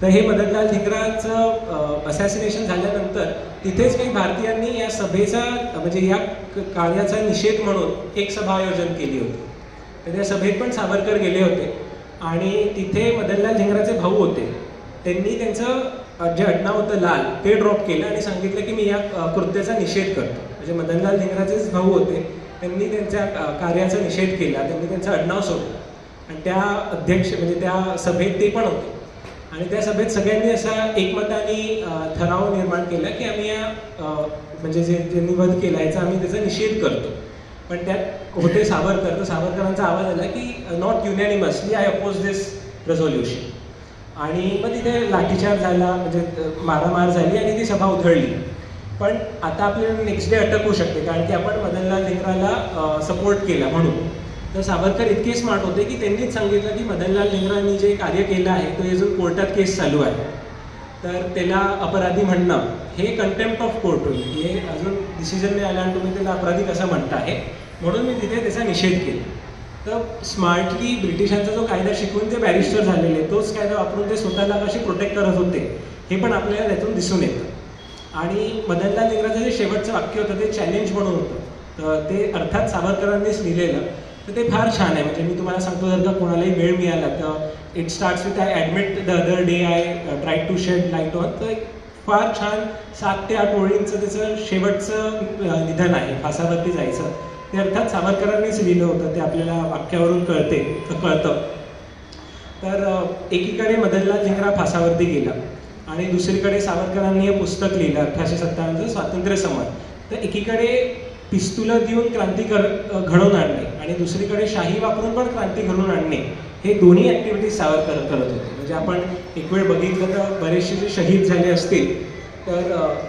तर हे मदनलाल धिंगराचं असॅसिनेशन झाल्यानंतर तिथेच काही भारतीयांनी या सभेचा म्हणजे या कार्याचा निषेध म्हणून एक सभा आयोजन केली होती. तर त्या सभेत पण सावरकर गेले होते आणि तिथे मदनलाल धिंगराचे भाऊ होते. त्यांनी त्यांचं जे आडनाव होतं लाल ते ड्रॉप केलं आणि सांगितलं की मी या कृत्याचा निषेध करतो. म्हणजे मदनलाल धिंगराचेच भाऊ होते, त्यांनी त्यांच्या कार्याचा निषेध केला, त्यांनी त्यांचं आडनाव सोडलं आणि त्या अध्यक्ष म्हणजे त्या सभेत ते पण होते. आणि त्या सभेत सगळ्यांनी असा एकमताने ठराव निर्माण केला की आम्ही या म्हणजे ज्यांनी वध केला याचा आम्ही त्याचा निषेध करतो. पण त्यात होते सावरकर, तर सावरकरांचा आवाज आला की not unanimously I oppose this resolution. आणि मग तिथे लाठीचार्ज झाला, म्हणजे मारामार झाली आणि ती सभा उधळली. पण आता आपल्याला नेक्स्ट डे अटक होऊ शकते कारण की आपण मदनलाल धिंगराला सपोर्ट केला म्हणून. तर सावरकर इतके स्मार्ट होते की त्यांनीच सांगितलं की मदनलाल धिंगरांनी जे कार्य केलं आहे तो अजून कोर्टात केस चालू आहे, तर त्याला अपराधी म्हणणं हे कंटेम्प्ट ऑफ कोर्ट होईल, हे अजून डिसिजन नाही आला आणि तुम्ही त्याला अपराधी कसं म्हणताय, म्हणून मी तिथे त्याचा निषेध केला. तर स्मार्टली ब्रिटिशांचा जो कायदा शिकून जे बॅरिस्टर झालेले तोच कायदा वापरून ते स्वतःला कशी प्रोटेक्ट करत होते हे पण आपल्याला त्यातून दिसून येतं. आणि मदनलाल धिंगराचं जे शेवटचं वाक्य होतं ते चॅलेंज म्हणून होतं, तर ते अर्थात सावरकरांनीच लिहिलेलं. तर ते फार छान आहे. म्हणजे मी तुम्हाला सांगतो, जर का कोणालाही वेळ मिळाला तर it starts with I admit the other day I try to shed light on. तर फार छान 7 ते 8 ओळींचं त्याचं शेवटचं निधन आहे, फासावरती जायचं. ते अर्थात सावरकरांनीच लिहिलं होतं, ते आपल्याला वाक्यावरून कळतं. तर एकीकडे मदनलाल धिंगरा फासावरती गेला आणि दुसरीकडे सावरकरांनी हे पुस्तक लिहिलं 1857 स्वातंत्र्य समर. तर एकीकडे पिस्तुलं देऊन क्रांती घडवून आणणे आणि दुसरीकडे शाही वापरून पण क्रांती घडवून आणणे, हे दोन्ही ॲक्टिव्हिटीज सावरकर करत होते. म्हणजे आपण एक वेळ बघितलं तर बरेचसे जे शहीद झाले असतील तर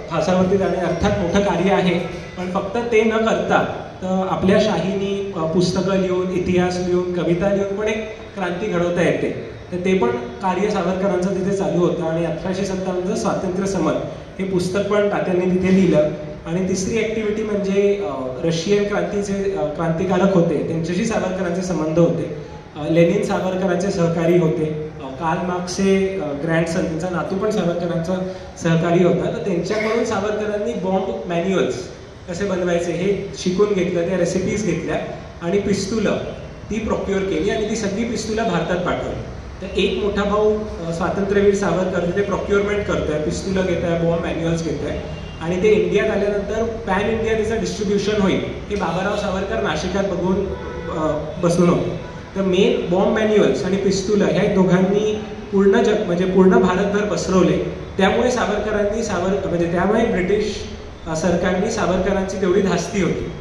फासावरती जाणे अर्थात मोठं कार्य आहे, पण फक्त ते न करता तर आपल्या शाहीनी पुस्तकं लिहून, इतिहास लिहून, कविता लिहून पण एक क्रांती घडवता येते. तर ते पण कार्य सावरकरांचं तिथे चालू होतं. आणि 1857 स्वातंत्र्य समर हे पुस्तक पण तात्यांनी तिथे लिहिलं. आणि तिसरी ॲक्टिव्हिटी म्हणजे रशियन क्रांतिकारक होते, त्यांच्याशी सावरकरांचे संबंध होते. लेनिन सावरकरांचे सहकारी होते. कार्ल मार्क्सचे ग्रँडसन, त्यांचा नातू पण सावरकरांचा सहकारी होता. तर त्यांच्याकडून सावरकरांनी बॉम्ब मॅन्युअल्स कसे बनवायचे हे शिकून घेतलं, त्या रेसिपीज घेतल्या आणि पिस्तुलं ती प्रोक्युअर केली आणि ती सगळी पिस्तुलं भारतात पाठवली. तर एक मोठा भाऊ स्वातंत्र्यवीर सावरकर तिथे प्रोक्युअरमेंट करतोय, पिस्तुलं घेत आहे, बॉम्ब मॅन्युअल्स घेत आहे आणि ते इंडियात आल्यानंतर पॅन इंडिया त्याचं डिस्ट्रीब्युशन होईल हे बाबाराव सावरकर नाशिकात बघून बसून होते. तर मेन बॉम्ब मॅन्युअल्स आणि पिस्तुलं ह्या दोघांनी पूर्ण जग म्हणजे पूर्ण भारतभर पसरवले. त्यामुळे सावरकरांनी म्हणजे त्यामुळे ब्रिटिश सरकारने सावरकरांची तेवढी धास्ती होती.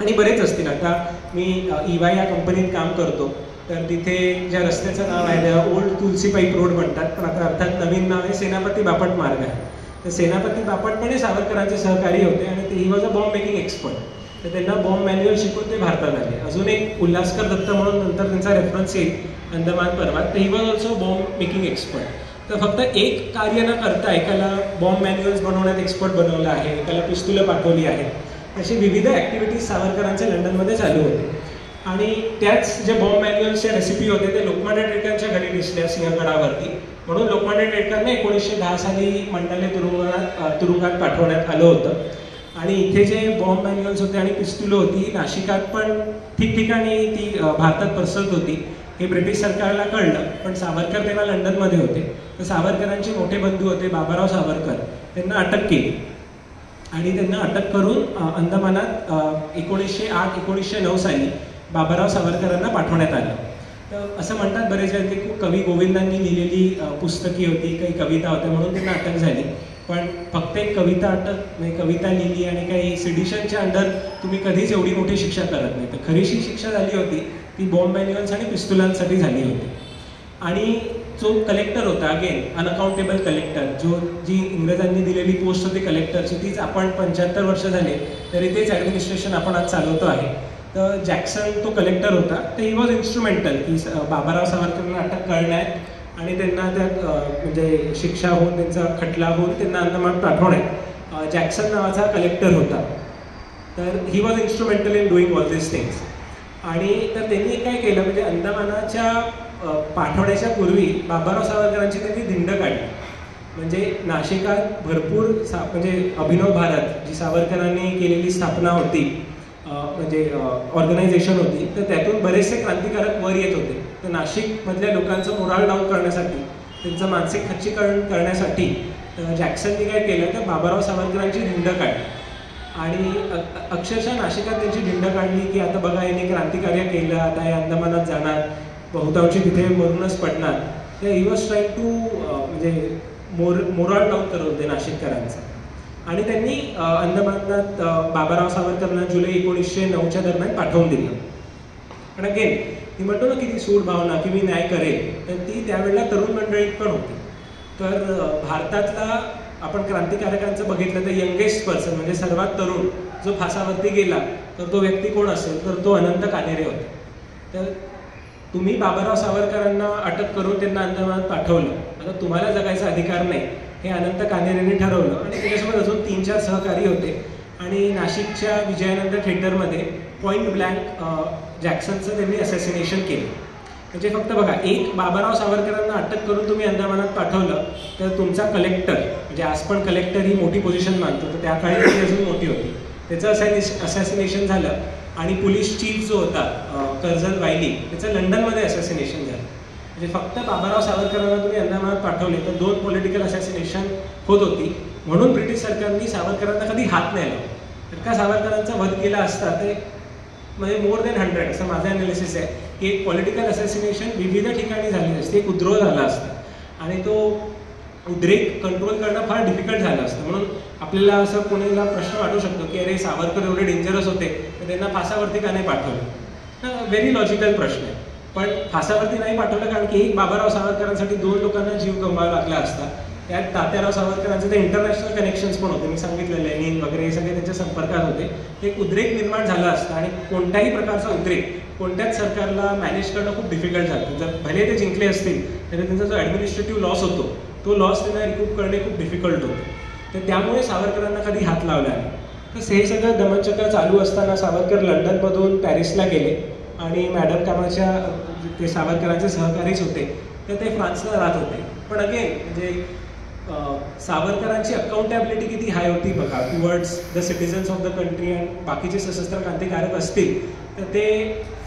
आणि बरेच असतील. आता मी EY या कंपनीत काम करतो, तर तिथे ज्या रस्त्याचं नाव आहे त्या ओल्ड तुलसी पाईप रोड म्हणतात, पण आता अर्थात नवीन नाव आहे सेनापती बापट मार्ग आहे. तर सेनापती बापट पण हे सावरकरांचे सहकारी होते आणि ते he was a bomb making expert. तर त्यांना बॉम्ब मॅन्युअल शिकून ते भारतात आले. अजून एक उल्हासकर दत्त म्हणून नंतर त्यांचा रेफरन्स येईल अंदमान पर्वात, तर he was also bomb making expert. तर फक्त एक कार्य न करता एकाला बॉम्ब मॅन्युअल्स बनवण्यात एक्सपर्ट बनवलं आहे, एकाला पिस्तुलं पाठवली आहेत, अशी विविध ॲक्टिव्हिटीज सावरकरांच्या लंडनमध्ये चालू होते. आणि त्याच जे बॉम्ब मॅन्युअल्सच्या रेसिपी होते ते लोकमान्य टिळकांच्या घरी दिसल्या सिंहगडावरती. म्हणून लोकमान्य टिळकांना 1910 साली मंडाले तुरुंगात पाठवण्यात आलं होतं. आणि इथे जे बॉम्ब मॅन्युअल्स होते आणि पिस्तुलं होती नाशिकात पण ठिकठिकाणी ती भारतात पसरत होती. हे ब्रिटिश सरकारला कळलं, पण सावरकर तेव्हा लंडनमध्ये होते. तर सावरकरांचे मोठे बंधू होते बाबाराव सावरकर, त्यांना अटक केली आणि त्यांना अटक करून अंदमानात 1908-1909 साली बाबाराव सावरकरांना पाठवण्यात आलं. तर असं म्हणतात बरेच वेळा की कवी गोविंदांनी लिहिलेली पुस्तकी होती, काही कविता होत्या म्हणून त्यांना अटक झाली. पण फक्त एक कविता लिहिली आणि काही सिडिशनच्या अंडर तुम्ही कधीच एवढी मोठी शिक्षा करत नाही. तर खरीशी शिक्षा झाली होती ती बॉम्ब मॅन्युअल्स आणि पिस्तुलांसाठी झाली होती. आणि जो कलेक्टर होता, अगेन अनअकाउंटेबल कलेक्टर, जी इंग्रजांनी दिलेली पोस्ट होती कलेक्टरची, तीच आपण 75 वर्ष झाले तरी तेच ॲडमिनिस्ट्रेशन आपण आज चालवतो आहे. तर जॅक्सन तो कलेक्टर होता. तर ही वॉज इन्स्ट्रुमेंटल की बाबाराव सावरकरांना अटक करण्यात आणि त्यांना त्यात म्हणजे शिक्षा होऊन त्यांचा खटला होऊन त्यांना अंदमान पाठवण्यात जॅक्सन नावाचा कलेक्टर होता. तर he was instrumental in doing all this things. आणि तर त्यांनी काय केलं म्हणजे अंदमानाच्या पाठवण्याच्या पूर्वी बाबाराव सावरकरांची त्यांनी दिंड काढली. म्हणजे नाशिकात भरपूर म्हणजे अभिनव भारत जी सावरकरांनी केलेली स्थापना होती, म्हणजे ऑर्गनायझेशन होती, तर त्यातून बरेचसे क्रांतिकारक वर येत होते. तर नाशिकमधल्या लोकांचं मोराल डाऊन करण्यासाठी, त्यांचं मानसिक खच्चीकरण करण्यासाठी जॅक्सननी काय केलं तर बाबाराव सावरकरांची दिंड काढली. आणि अक्षरशः नाशिकात त्यांची दिंड काढली की आता बघा याने क्रांतिकार्य केलं, आता हे अंदमानात जाणार, बहुतांशी तिथे मरूनच पडणार. तर ही वॉज ट्राईंग टू म्हणजे मोराल डाऊन करत होते नाशिककरांचं. आणि त्यांनी अंदमानात बाबाराव सावरकरांना जुलै 1909च्या दरम्यान पाठवून दिलं. पण अगेन ती म्हणतो ना की ती सूड भावना की मी न्याय करेल, तर ती त्यावेळेला तरुण मंडळीत पण होती. तर भारतातला आपण क्रांतिकारकांचं बघितलं तर यंगेस्ट पर्सन म्हणजे सर्वात तरुण जो फासावरती गेला तर तो व्यक्ती कोण असेल तर तो अनंत कानेरे होते. तर तुम्ही बाबाराव सावरकरांना अटक करून त्यांना अंदमानात पाठवलं, आता तुम्हाला जगायचा अधिकार नाही हे अनंत कानेरेंनी ठरवलं. आणि त्याच्यासोबत अजून 3-4 सहकारी होते. आणि नाशिकच्या विजयानंद थिएटरमध्ये पॉईंट ब्लँक जॅक्सनचं त्यांनी असॅसिनेशन केलं. म्हणजे फक्त बघा, एक बाबाराव सावरकरांना अटक करून तुम्ही अंदमानात पाठवलं तर तुमचा कलेक्टर, म्हणजे आज पण कलेक्टर ही मोठी पोझिशन मानतो, तर त्या काळी ती अजून मोठी होती, त्याचं असॅसिनेशन झालं. आणि पोलीस चीफ जो होता कर्जन वायली, त्याचं लंडनमध्ये असॅसिनेशन झालं. म्हणजे फक्त बाबाराव सावरकरांना तुम्ही अंदमानात पाठवले तर 2 पॉलिटिकल असॅसिनेशन होत होती. म्हणून ब्रिटिश सरकारने सावरकरांना कधी हात नाही लावला. तर का सावरकरांचा वध केला असता ते म्हणजे मोर दॅन 100 असं माझं ॲनालिसिस आहे की एक पॉलिटिकल असॅसिनेशन विविध ठिकाणी झाली असते, एक उद्रोह झाला असता आणि तो उद्रेक कंट्रोल करणं फार डिफिकल्ट झालं असतं. म्हणून आपल्याला असं कोणाला प्रश्न वाटू शकतो की अरे सावरकर एवढे डेंजरस होते तर त्यांना फासावरती का नाही पाठवलं. व्हेरी लॉजिकल प्रश्न आहे. पण फासावरती नाही पाठवलं कारण की एक बाबाराव सावरकरांसाठी 2 लोकांना जीव गमवावा लागला असता. त्यात तात्याराव सावरकरांचे ते इंटरनॅशनल कनेक्शन्स पण होते, मी सांगितलं लेनिन वगैरे हे सगळे त्यांच्या संपर्कात होते. एक उद्रेक निर्माण झाला असता आणि कोणत्याही प्रकारचा उद्रेक कोणत्याच सरकारला मॅनेज करणं खूप डिफिकल्ट झालं. जर भले ते जिंकले असतील तरी त्यांचा जो ॲडमिनिस्ट्रेटिव्ह लॉस होतो तो लॉस त्यांना रिकूप करणे खूप डिफिकल्ट होतं. तर त्यामुळे सावरकरांना कधी हात लावला नाही. तर हे सगळं दमनचक्र चालू असताना सावरकर लंडनमधून पॅरिसला गेले आणि मॅडम कामाच्या ते सावरकरांचे सहकारीच होते, तर ते फ्रान्सला राहत होते. पण अगेन म्हणजे सावरकरांची अकाउंटेबिलिटी किती हाय होती बघा towards the citizens of the country. आणि बाकीचे सशस्त्र क्रांतिकारक असतील तर ते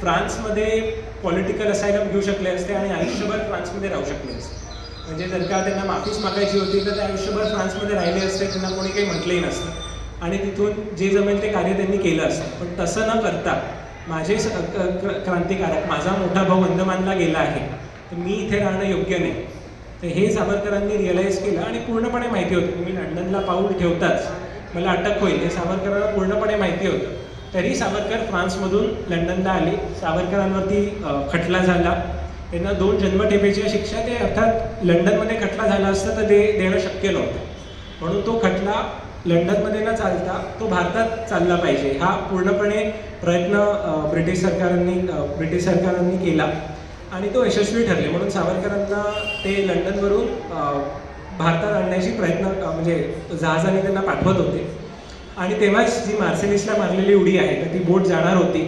फ्रान्समध्ये पॉलिटिकल असायलम घेऊ शकले असते आणि आयुष्यभर फ्रान्समध्ये राहू शकले असते. म्हणजे जर का त्यांना माफीच मागायची होती तर ते आयुष्यभर फ्रान्समध्ये राहिले असते, त्यांना कोणी काही म्हटलंही नसतं आणि तिथून जे जमेल ते कार्य त्यांनी केलं असतं. पण तसं न करता माझे क्रांतिकारक, माझा मोठा भाऊ अंदमानला गेला आहे तर मी इथे राहणं योग्य नाही. तर हे सावरकरांनी रिअलाईज केलं आणि पूर्णपणे माहिती होतं तुम्ही लंडनला पाऊल ठेवताच मला अटक होईल हे सावरकरांना पूर्णपणे माहिती होतं. तरी सावरकर फ्रान्समधून लंडनला आले. सावरकरांवरती खटला झाला. त्यांना 2 जन्मठेपेच्या शिक्षा, ते अर्थात लंडनमध्ये खटला झाला असता तर ते देणं शक्य नव्हतं. म्हणून तो खटला लंडनमध्ये न चालता तो भारतात चालला पाहिजे हा पूर्णपणे प्रयत्न ब्रिटिश सरकारांनी केला आणि तो यशस्वी ठरले. म्हणून सावरकरांना ते लंडनवरून भारतात आणण्याची प्रयत्न म्हणजे जहाजाने त्यांना पाठवत होते. आणि तेव्हाच जी मार्सेलिसला मारलेली उडी आहे तर ती बोट जाणार होती.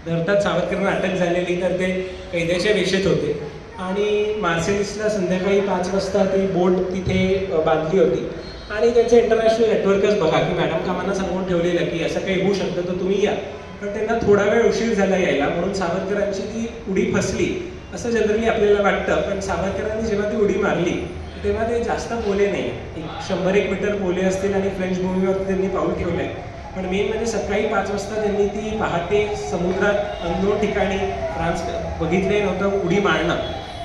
तर अर्थात सावरकरांना अटक झालेली तर ते कैद्याच्या वेशेत होते आणि मार्सेलिसला संध्याकाळी 5 वाजता ती बोट तिथे बांधली होती. आणि त्यांचं इंटरनॅशनल नेटवर्कच बघा की मॅडम कामांना सांगून ठेवलेलं की असं काही होऊ शकतं तर तुम्ही या. पण त्यांना थोडा वेळ उशीर झाला यायला, म्हणून सावरकरांची ती उडी फसली असं जनरली आपल्याला वाटतं. पण सावरकरांनी जेव्हा ती उडी मारली तेव्हा ते जास्त बोले नाही, 100-1 मीटर बोले असतील आणि फ्रेंच भूमीवरती त्यांनी पाऊल ठेवलं आहे. पण मेन म्हणजे सकाळी 5 वाजता त्यांनी ती पहाटे समुद्रात अननोन ठिकाणी फ्रान्स बघितले नव्हतं उडी मारणं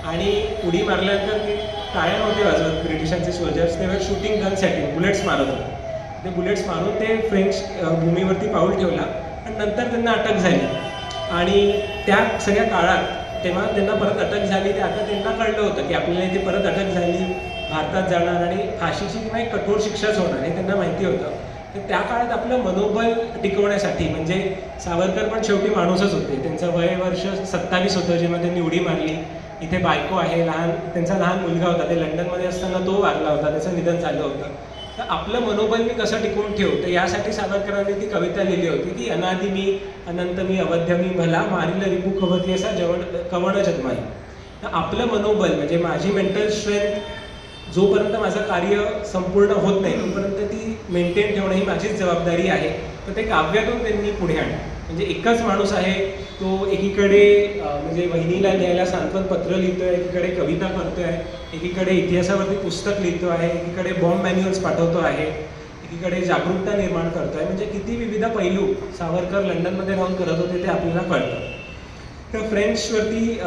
आणि उडी मारल्यानंतर ते टाळ्या नव्हते वाजवत ब्रिटिशांचे सोल्जर्स, तेव्हा शूटिंग गनसाठी बुलेट्स मारत होते. ते बुलेट्स मारून ते फ्रेंच भूमीवरती पाऊल ठेवला आणि नंतर त्यांना अटक झाली. आणि त्या सगळ्या काळात तेव्हा त्यांना परत अटक झाली, ते आता त्यांना कळलं होतं की आपल्याला इथे परत अटक झाली, भारतात जाणार आणि फाशीची किंवा एक कठोर शिक्षाच होणार हे त्यांना माहिती होतं. तर त्या काळात आपलं मनोबल टिकवण्यासाठी, म्हणजे सावरकर पण शेवटी माणूसच होते, त्यांचं वय वर्ष 27 होतं जेव्हा त्यांनी उडी मारली. इथे बायको आहे, त्यांचा लहान मुलगा होता, ते लंडनमध्ये असताना तो वारला होता, त्याचं निधन झालं होतं. तर आपलं मनोबल मी कसं टिकवून ठेवू, तर यासाठी सावरकरांनी ती कविता लिहिली होती की अनादि मी अनंत मी अवध्य मी भला मारिल रिपू कवती असा कवण जन्माई. तर आपलं मनोबल म्हणजे माझी मेंटल स्ट्रेंथ जोपर्यंत माझं कार्य संपूर्ण होत नाही तोपर्यंत ती मेंटेन ठेवणं ही माझीच जबाबदारी आहे. तर ते काव्यातून त्यांनी पुढे आणलं. म्हणजे एकच माणूस आहे, तो एकीकडे म्हणजे वहिनीला लिहायला सांत्वन पत्र लिहितोय, एकीकडे कविता करतोय, एकीकडे इतिहासावरती पुस्तक लिहितो आहे, एकीकडे बॉम्ब मॅन्युअल्स पाठवतो आहे, एकीकडे जागरूकता निर्माण करतोय. म्हणजे किती विविध पैलू सावरकर लंडनमध्ये राहून करत होते ते आपल्याला कळतं. तर फ्रेंचवरती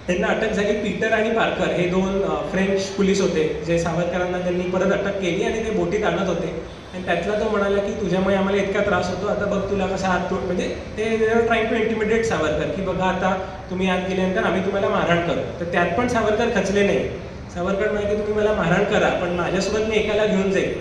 त्यांना अटक झाली. पीटर आणि पार्कर हे 2 फ्रेंच पोलीस होते जे सावरकरांना त्यांनी परत अटक केली आणि ते बोटीत आणत होते. आणि त्यातला तो म्हणाला की तुझ्यामुळे आम्हाला इतका त्रास होतो, आता बघ तुला कसा हात तोड. म्हणजे ते ट्राईंग टू इंटिमिडेट सावरकर की बघा आता तुम्ही आत गेल्यानंतर आम्ही तुम्हाला मारहाण करू. तर त्यात पण सावरकर खचले नाही. सावरकर म्हणाले की तुम्ही मला मारहाण करा पण माझ्यासोबत मी एकाला घेऊन जाईल,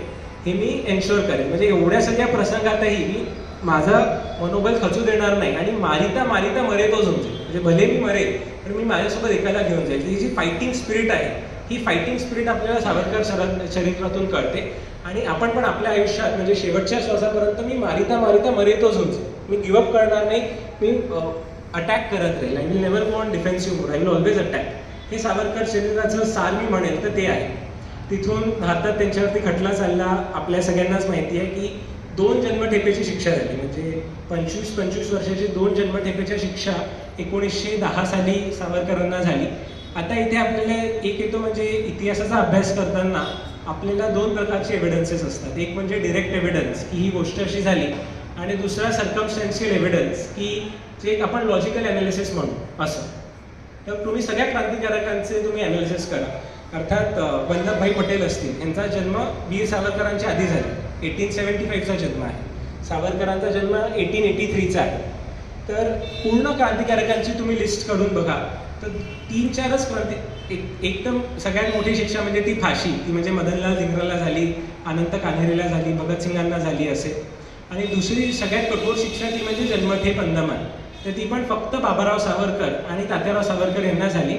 हे मी एन्श्योर करेन. म्हणजे एवढ्या सगळ्या प्रसंगातही मी माझा मनोबल खचू देणार नाही आणि मारिता मारिता मरे तो झुंजेल. म्हणजे भले मी मरेल पण मी माझ्यासोबत एकाला घेऊन जाईल. ही जी फायटिंग स्पिरिट आहे ही फायटिंग स्पिरिट आपल्याला सावरकर चरित्रातून कळते. आणि आपण पण आपल्या आयुष्यात म्हणजे शेवटच्या श्वासापर्यंत मी मारिता मारिता मरे तो झुंजेल, मी गिवअप करणार नाही, मी अटॅक करत राहील. I will never go on defensive mode, I will always attack. हे सावरकर चरित्राचं सार मी म्हणेल तर ते आहे. तिथून भारतात त्यांच्यावरती खटला चालला. आपल्या सगळ्यांनाच माहिती आहे की 2 जन्मठेपेची शिक्षा झाली. म्हणजे 25 वर्षाची 2 जन्मठेपेच्या शिक्षा 1910 साली सावरकरांना झाली. आता इथे आपल्याला एक येतो म्हणजे इतिहासाचा अभ्यास करताना आपल्याला 2 प्रकारचे एव्हिडन्सेस असतात. एक म्हणजे डिरेक्ट एव्हिडन्स की ही गोष्ट अशी झाली आणि दुसरा सर्कमस्टॅन्शियल एव्हिडन्स की जे एक आपण लॉजिकल ॲनालिसिस म्हणू असं. तर तुम्ही सगळ्या क्रांतिकारकांचे तुम्ही ॲनालिसिस करा. अर्थात वल्लभभाई पटेल असतील, यांचा जन्म वीर सावरकरांच्या आधी झाला. 1875चा जन्म आहे. सावरकरांचा जन्म 1883चा आहे. तर पूर्ण क्रांतिकारकांची तुम्ही लिस्ट काढून बघा तर 3-4च एकदम सगळ्यात मोठी शिक्षा म्हणजे ती फाशी, ती म्हणजे मदनलाल धिंग्राला झाली, अनंत कान्हेरेला झाली, भगतसिंगांना झाली असेल. आणि दुसरी सगळ्यात कठोर शिक्षा ती म्हणजे जन्मठेप अंदमान. तर ती पण फक्त बाबाराव सावरकर आणि तात्याराव सावरकर यांना झाली.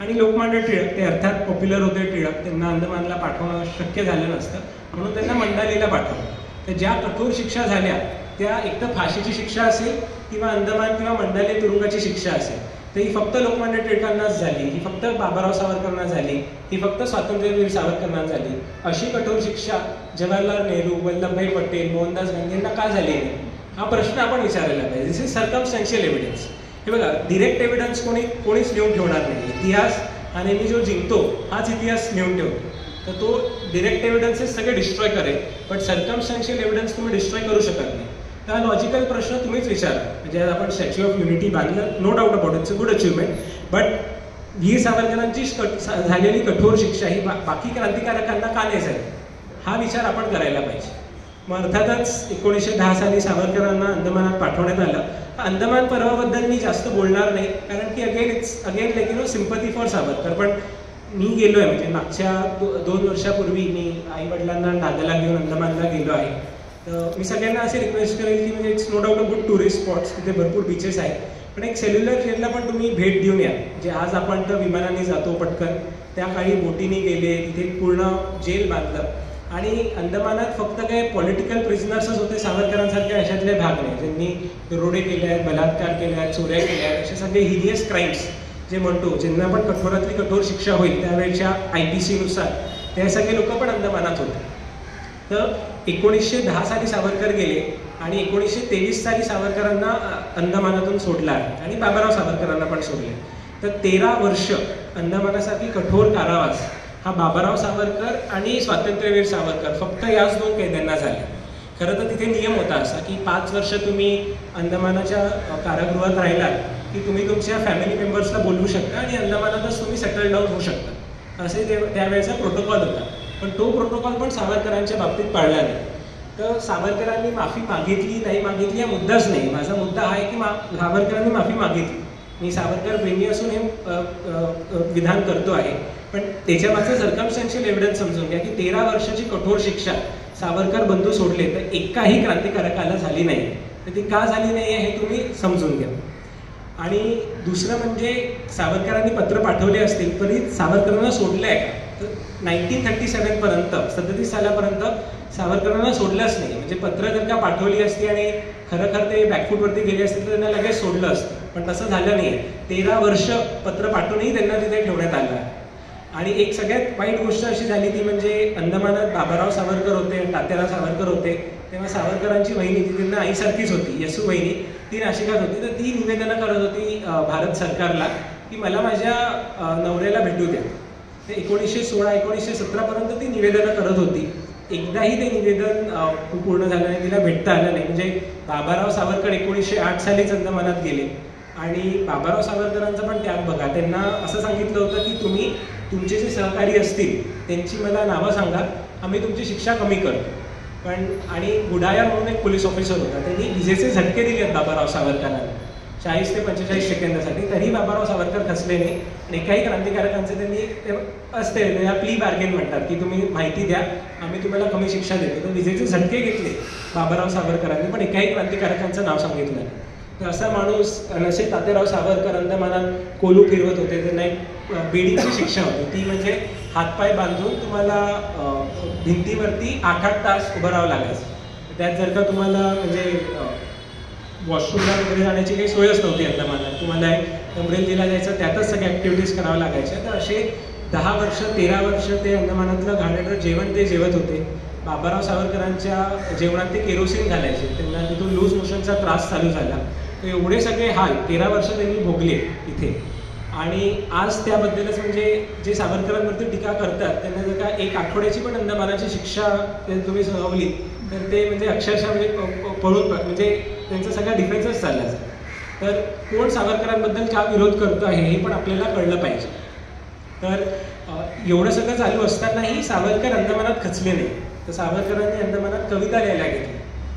आणि लोकमान्य टिळक, ते अर्थात पॉप्युलर होते टिळक, त्यांना अंदमानला पाठवणं शक्य झालं नसतं म्हणून त्यांना मंडालेला पाठवलं. तर ज्या कठोर शिक्षा झाल्या त्या एक तर फाशीची शिक्षा असेल किंवा अंदमान किंवा मंडाले तुरुंगाची शिक्षा असेल. तर ही फक्त लोकमान्य टिळकांनाच झाली, ही फक्त बाबाराव सावरकरांना झाली, ही फक्त स्वातंत्र्यवीर सावरकरांना झाली. अशी कठोर शिक्षा जवाहरलाल नेहरू, वल्लभभाई पटेल, मोहनदास गांधींना का झाली नाही हा प्रश्न आपण विचारायला पाहिजे. दिस इज सर्कमस्टॅन्शियल एव्हिडन्स. हे बघा, डिरेक्ट एव्हिडन्स कोणीच लिहून ठेवणार नाही. इतिहास हा नेहमी जो जिंकतो हाच इतिहास लिहून ठेवतो. तर तो डिरेक्ट एव्हिडन्सेस सगळे डिस्ट्रॉय करेल पण सर्कमस्टॅन्शियल एव्हिडन्स तुम्ही डिस्ट्रॉय करू शकत नाही. तर हा लॉजिकल प्रश्न तुम्हीच विचारा. म्हणजे आज आपण स्टॅच्यू ऑफ युनिटी बांधलं, no doubt about it's a good achievement, but Veer सावरकरांची झालेली कठोर शिक्षा ही बाकी क्रांतिकारकांना का नाही झाली हा विचार आपण करायला पाहिजे. मग अर्थातच 1910 साली सावरकरांना अंदमानात पाठवण्यात आलं. अंदमान पर्वाबद्दल मी जास्त बोलणार नाही कारण की again like you know sympathy for Savarkar. पण मी गेलो आहे म्हणजे मागच्या 2 वर्षापूर्वी मी आई वडिलांना नागाला घेऊन अंदमानला गेलो आहे. तर मी सगळ्यांना असे रिक्वेस्ट करेल की म्हणजे it's no doubt a good tourist spots, तिथे भरपूर बीचेस आहेत, पण एक सेल्युलर जेलला पण तुम्ही भेट देऊन या. म्हणजे आज आपण तर विमानाने जातो पटकन, त्या काळी बोटीने गेले, तिथे पूर्ण जेल बांधलं. आणि अंदमानात फक्त काही पॉलिटिकल प्रिझनर्सच होते सावरकरांसारखे अशातले भाग नाही, ज्यांनी दरोडे केले आहेत, बलात्कार केले आहेत, चोऱ्या केल्या आहेत, असे सगळे हिडियस क्राईम्स जे म्हणतो ज्यांना पण कठोरातली कठोर शिक्षा होईल त्यावेळेच्या IPC नुसार ते सगळे लोक पण अंदमानात होते. तर 1910 साली सावरकर गेले आणि 1923 साली सावरकरांना अंदमानातून सोडला आहे आणि बाबाराव सावरकरांना पण सोडले. तर 13 वर्ष अंदमानासारखी कठोर कारावास हा बाबाराव सावरकर आणि स्वातंत्र्यवीर सावरकर फक्त याच 2 कैद्यांना झाले. खरं तर तिथे नियम होता असा की 5 वर्ष तुम्ही अंदमानाच्या कारागृहात राहिलात की तुम्ही तुमच्या फॅमिली मेंबर्सला बोलवू शकता आणि अंदमानातच तुम्ही सेटल डाऊन होऊ शकता, असे त्यावेळेचा प्रोटोकॉल होता. पण तो प्रोटोकॉल पण सावरकरांच्या बाबतीत पाळला नाही. तर सावरकरांनी माफी मागितली नाही मागितली हा मुद्दाच नाही. माझा मुद्दा हा आहे की सावरकरांनी माफी मागितली. मी सावरकर प्रेमी असून हे विधान करतो आहे, पण त्याच्यामागचं सर्कमस्टॅन्शियल एव्हिडन्स समजून घ्या की 13 वर्षाची कठोर शिक्षा सावरकर बंधू सोडले तर एकाही क्रांतिकारकाला झाली नाही. तर ती का झाली नाही आहे हे तुम्ही समजून घ्या. आणि दुसरं म्हणजे सावरकरांनी पत्र पाठवले असतील तरी सावरकरांना सोडलं आहे का, तर 1937 पर्यंत 37 सालापर्यंत सावरकरांना सोडलंच नाही. म्हणजे पत्र जर का पाठवली असती आणि खरं ते बॅकफूटवरती गेले असते तर त्यांना लगेच सोडलं असतं. पण तसं झालं नाही. 13 वर्ष पत्र पाठवूनही त्यांना तिथे ठेवण्यात आलं. आणि एक सगळ्यात वाईट गोष्ट अशी झाली ती म्हणजे अंदमानात बाबाराव सावरकर होते, तात्याराव सावरकर होते. तेव्हा सावरकरांची बहिणी, ती त्यांना आईसारखीच होती, यसू बहिणी, ती नाशिकात होती. तर ती निवेदनं करत होती भारत सरकारला की मला माझ्या नवऱ्याला भेटू द्या. ते 1916-1917 ती निवेदनं करत होती. एकदाही ते निवेदन पूर्ण झालं नाही, तिला भेटता आलं नाही. म्हणजे बाबाराव सावरकर 1908 सालीच अंदमानात गेले आणि बाबाराव सावरकरांचा पण त्याग बघा. त्यांना असं सांगितलं होतं की तुम्ही तुमचे जे सहकारी असतील त्यांची मला नावं सांगा, आम्ही तुमची शिक्षा कमी करतो. पण आणि गुडाया म्हणून एक पोलीस ऑफिसर होता, त्यांनी विजेचे झटके दिले आहेत बाबाराव सावरकरांना 40 ते 45 सेकंदासाठी. तरी बाबाराव सावरकर खचले नाही. आणि काही क्रांतिकारकांचे त्यांनी असते प्ली बार्गेन म्हणतात की तुम्ही माहिती द्या, आम्ही तुम्हाला कमी शिक्षा देतो. तर विजेचे झटके घेतले बाबाराव सावरकरांनी, पण एकाही क्रांतिकारकांचं नाव सांगितलं नाही. तर असा माणूस, नसे तात्याराव सावरकर अंदमानात कोलू फिरवत होते. त्यांना एक बेडीची शिक्षा होती, ती म्हणजे हातपाय बांधून तुम्हाला भिंतीवरती 8-8 तास उभं राहावं लागायचं. त्यात जर का तुम्हाला म्हणजे वॉशरूमला वगैरे जाण्याची काही सोयच नव्हती अंदमानात, तुम्हाला एक उमरेल दिला जायचं, त्यातच सगळ्या ॲक्टिव्हिटीज कराव्या लागायच्या. तर असे 10 वर्ष 13 वर्ष ते अंदमानातलं घाणेरडं जेवण ते जेवत होते. बाबाराव सावरकरांच्या जेवणात ते केरोसिन घालायचे, त्यांना तिथून लूज मोशनचा त्रास चालू झाला. तर एवढे सगळे हाल 13 वर्ष त्यांनी भोगले इथे. आणि आज त्याबद्दलच म्हणजे जे सावरकरांवरती टीका करतात त्यांना जर का 1 आठवड्याची पण अंदमानाची शिक्षा तुम्ही सुनावली तर ते म्हणजे अक्षरशः म्हणजे पळून म्हणजे त्यांचा सगळा डिफेन्सच चालला. तर कोण सावरकरांबद्दल का विरोध करतो आहे हे पण आपल्याला कळलं पाहिजे. तर एवढं सगळं चालू असतानाही सावरकर अंदमानात खचले नाही. तर सावरकरांनी अंदमानात कविता लिहायला घेतली.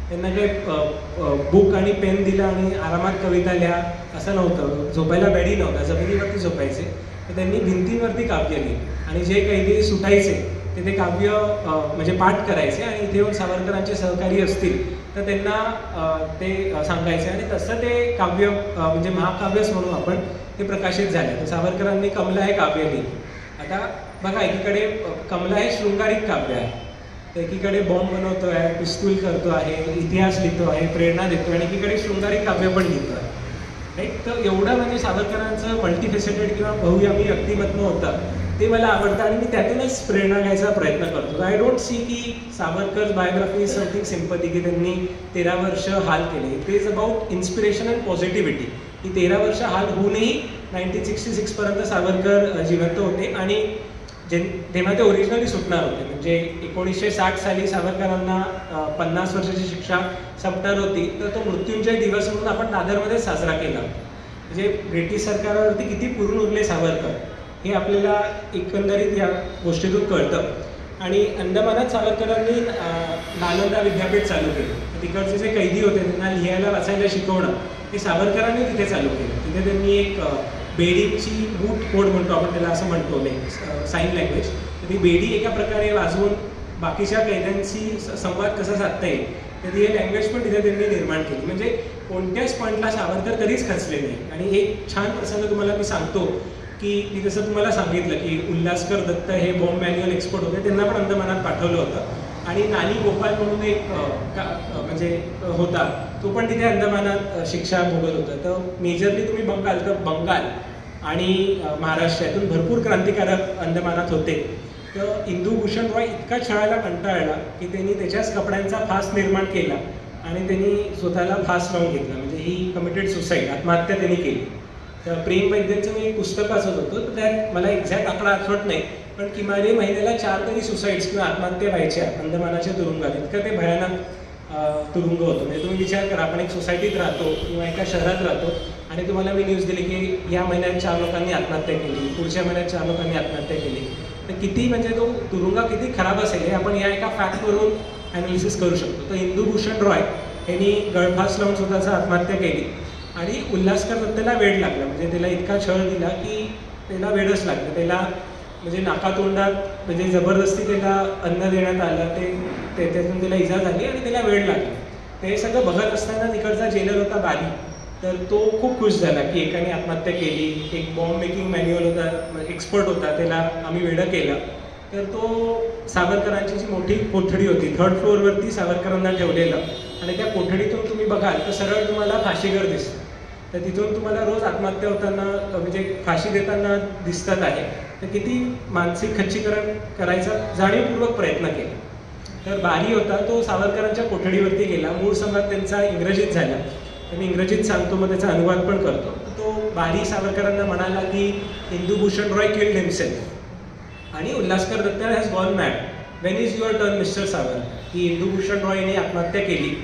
त्यांना काही बुक आणि पेन दिलं आणि आरामात कविता लिहा असं नव्हतं. झोपायला बेडी नव्हता, जमिनीवरती झोपायचे. तर त्यांनी भिंतीवरती काव्य लिहिली आणि जे काही सुटायचे ते काव्य म्हणजे पाठ करायचे आणि इथे येऊन सावरकरांचे सहकारी असतील तर त्यांना ते सांगायचे आणि तसं ते काव्य म्हणजे महाकाव्यच म्हणून आपण ते प्रकाशित झाले. तर सावरकरांनी कमला हे काव्य लिहिलं. आता बघा, एकीकडे कमला हे शृंगारिक काव्य आहे, तर एकीकडे बॉम्ब बनवतो आहे, पिस्तूल करतो आहे, इतिहास लिहितो आहे, प्रेरणा देतो आणि एकीकडे शृंगारिक काव्य पण लिहितो आहे. राईट. तर एवढं म्हणजे सावरकरांचं मल्टीफेसेटेड किंवा बहुआयामी व्यक्तिमत्व होतं, ते मला आवडतं आणि मी त्यातूनच प्रेरणा घ्यायचा प्रयत्न करतो. आय डोंट सी की Savarkar biography is something sympathy की त्यांनी 13 वर्ष हाल केले. It is about inspiration and positivity. की 13 वर्ष हाल होऊनही 1966 पर्यंत सावरकर जिवंत होते आणि तेव्हा ते ओरिजिनली सुटणार होते. म्हणजे 1960 साली सावरकरांना 50 वर्षाची शिक्षा संपणार होती. तर तो मृत्युंजय दिवस म्हणून आपण दादरमध्ये साजरा केला. म्हणजे ब्रिटिश सरकारवरती किती पूर्ण उरले सावरकर हे आपल्याला एकंदरीत या गोष्टीतून कळतं. आणि अंदमानात सावरकरांनी नालंदा विद्यापीठ चालू केलं. तिकडचे जे कैदी होते त्यांना लिहायला वाचायला शिकवणं हे सावरकरांनी तिथे चालू केलं. तिथे त्यांनी एक बेडीची बूट कोड म्हणतो आपण त्याला, असं म्हणतो साईन लँग्वेज. तर ती बेडी एका प्रकारे वाजवून बाकीच्या कैद्यांशी संवाद कसा साधता येईल तर ती लँग्वेज पण तिथे त्यांनी निर्माण केली. म्हणजे कोणत्याच पॉईंटला सावरकर कधीच खचले नाही. आणि एक छान प्रसंग तुम्हाला मी सांगतो की मी जसं तुम्हाला सांगितलं की उल्हासकर दत्त हे बॉम्ब मॅन्युअल एक्सपर्ट होते, त्यांना पण अंदमानात पाठवलं होतं. आणि नानी गोपाल म्हणून एक म्हणजे होता, तो पण तिथे अंदमानात शिक्षा भोगत होता. तर मेजरली तुम्ही बघाल तर बंगाल आणि महाराष्ट्रातून भरपूर क्रांतिकारक अंदमानात होते. तर इंदुभूषण रॉय इतका छळायला कंटाळला की त्यांनी त्याच्याच कपड्यांचा फास निर्माण केला आणि त्यांनी स्वतःला फास लावून घेतला. म्हणजे ही कमिटेड सुसाईड, आत्महत्या त्यांनी केली. तर प्रेम वैद्यांचं मी एक पुस्तक वाचत होतो, तर त्यात मला एक्झॅक्ट आकडा आठवत नाही, पण किमान महिन्याला 4 तरी सुसाईड्स किंवा आत्महत्या व्हायच्या अंदमानाच्या तुरुंगात. इतकं ते भयानक तुरुंग होतं. म्हणजे तुम्ही विचार करा, आपण एक सोसायटीत राहतो किंवा एका शहरात राहतो आणि तुम्हाला मी न्यूज दिली की या महिन्यात 4 लोकांनी आत्महत्या केली, पुढच्या महिन्यात 4 लोकांनी आत्महत्या केली. तर किती म्हणजे तो तुरुंग किती खराब असेल हे आपण या एका फॅक्टवरून ॲनालिसिस करू शकतो. तर इंदुभूषण रॉय यांनी गळफास लावून स्वतःचा आत्महत्या केली आणि उल्हासकर दत्तला वेड लागला. म्हणजे त्याला इतका छळ दिला की त्याला वेडच लागलं. त्याला म्हणजे नाकातोंडात म्हणजे जबरदस्ती त्याला अन्न देण्यात आलं, ते त्यातून त्याला इजा झाली आणि त्याला वेड लागला. ते सगळं बघत असताना तिकडचा जेलर होता बारी, तर तो खूप खुश झाला की एकाने आत्महत्या केली. एक बॉम्ब मेकिंग मॅन्युअल होता, एक्सपर्ट होता, त्याला आम्ही वेडं केलं. तर तो सावरकरांची जी मोठी कोठडी होती 3rd फ्लोअरवरती सावरकरांना ठेवलेलं आणि त्या कोठडीतून तुम्ही बघाल तर सरळ तुम्हाला फाशीघर दिसतं. तर तिथून तुम्हाला रोज आत्महत्या होताना म्हणजे फाशी देताना दिसतात आहे. तर किती मानसिक खच्चीकरण करायचा जाणीवपूर्वक प्रयत्न केला. तर बारी होता तो सावरकरांच्या कोठडीवरती गेला. मूळ संवाद त्यांचा इंग्रजीत झाला. तर मी इंग्रजीत सांगतो, मग त्याचा अनुवाद पण करतो. तो बारी सावरकरांना म्हणाला की इंदुभूषण रॉय किल्ड हिमसेल्फ आणि Ullaskar Dutta has gone mad. When is your turn mister Sawant. की इंदुभूषण रॉयने आत्महत्या केली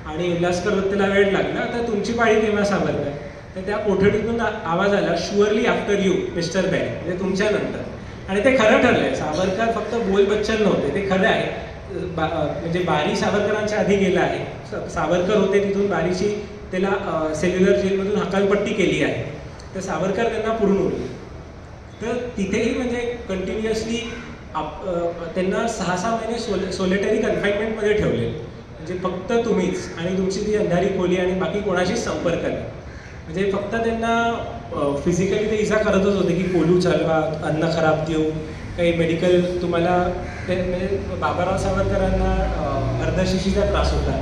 आणि उल्हासकर दत्ताला वेळ लागला, तर तुमची पाळी केव्हा सावरकर. तर त्या कोठडीतून आवाज आला, surely after you mister Barry, म्हणजे तुमच्यानंतर. आणि ते खरं ठरलंय. सावरकर फक्त बोलबच्चन नव्हते, ते खरं आहे. म्हणजे बारी सावरकरांच्या आधी गेला आहे. सावरकर होते, तिथून बारीची त्याला सेल्युलर जेलमधून हकालपट्टी केली आहे. तर सावरकर त्यांना पुढून उरले. तर तिथेही म्हणजे कंटिन्युअसली त्यांना 6-6 महिने सोलेटरी कन्फाईनमेंटमध्ये ठेवले. म्हणजे फक्त तुम्हीच आणि तुमची ती अंधारी खोली आणि बाकी कोणाशीच संपर्क नाही. म्हणजे फक्त त्यांना फिजिकली ते इजा करतच होते की कोलू चालवा, अन्न खराब देऊ, काही मेडिकल तुम्हाला. म्हणजे बाबाराव सावरकरांना अर्धशिशीचा त्रास होता,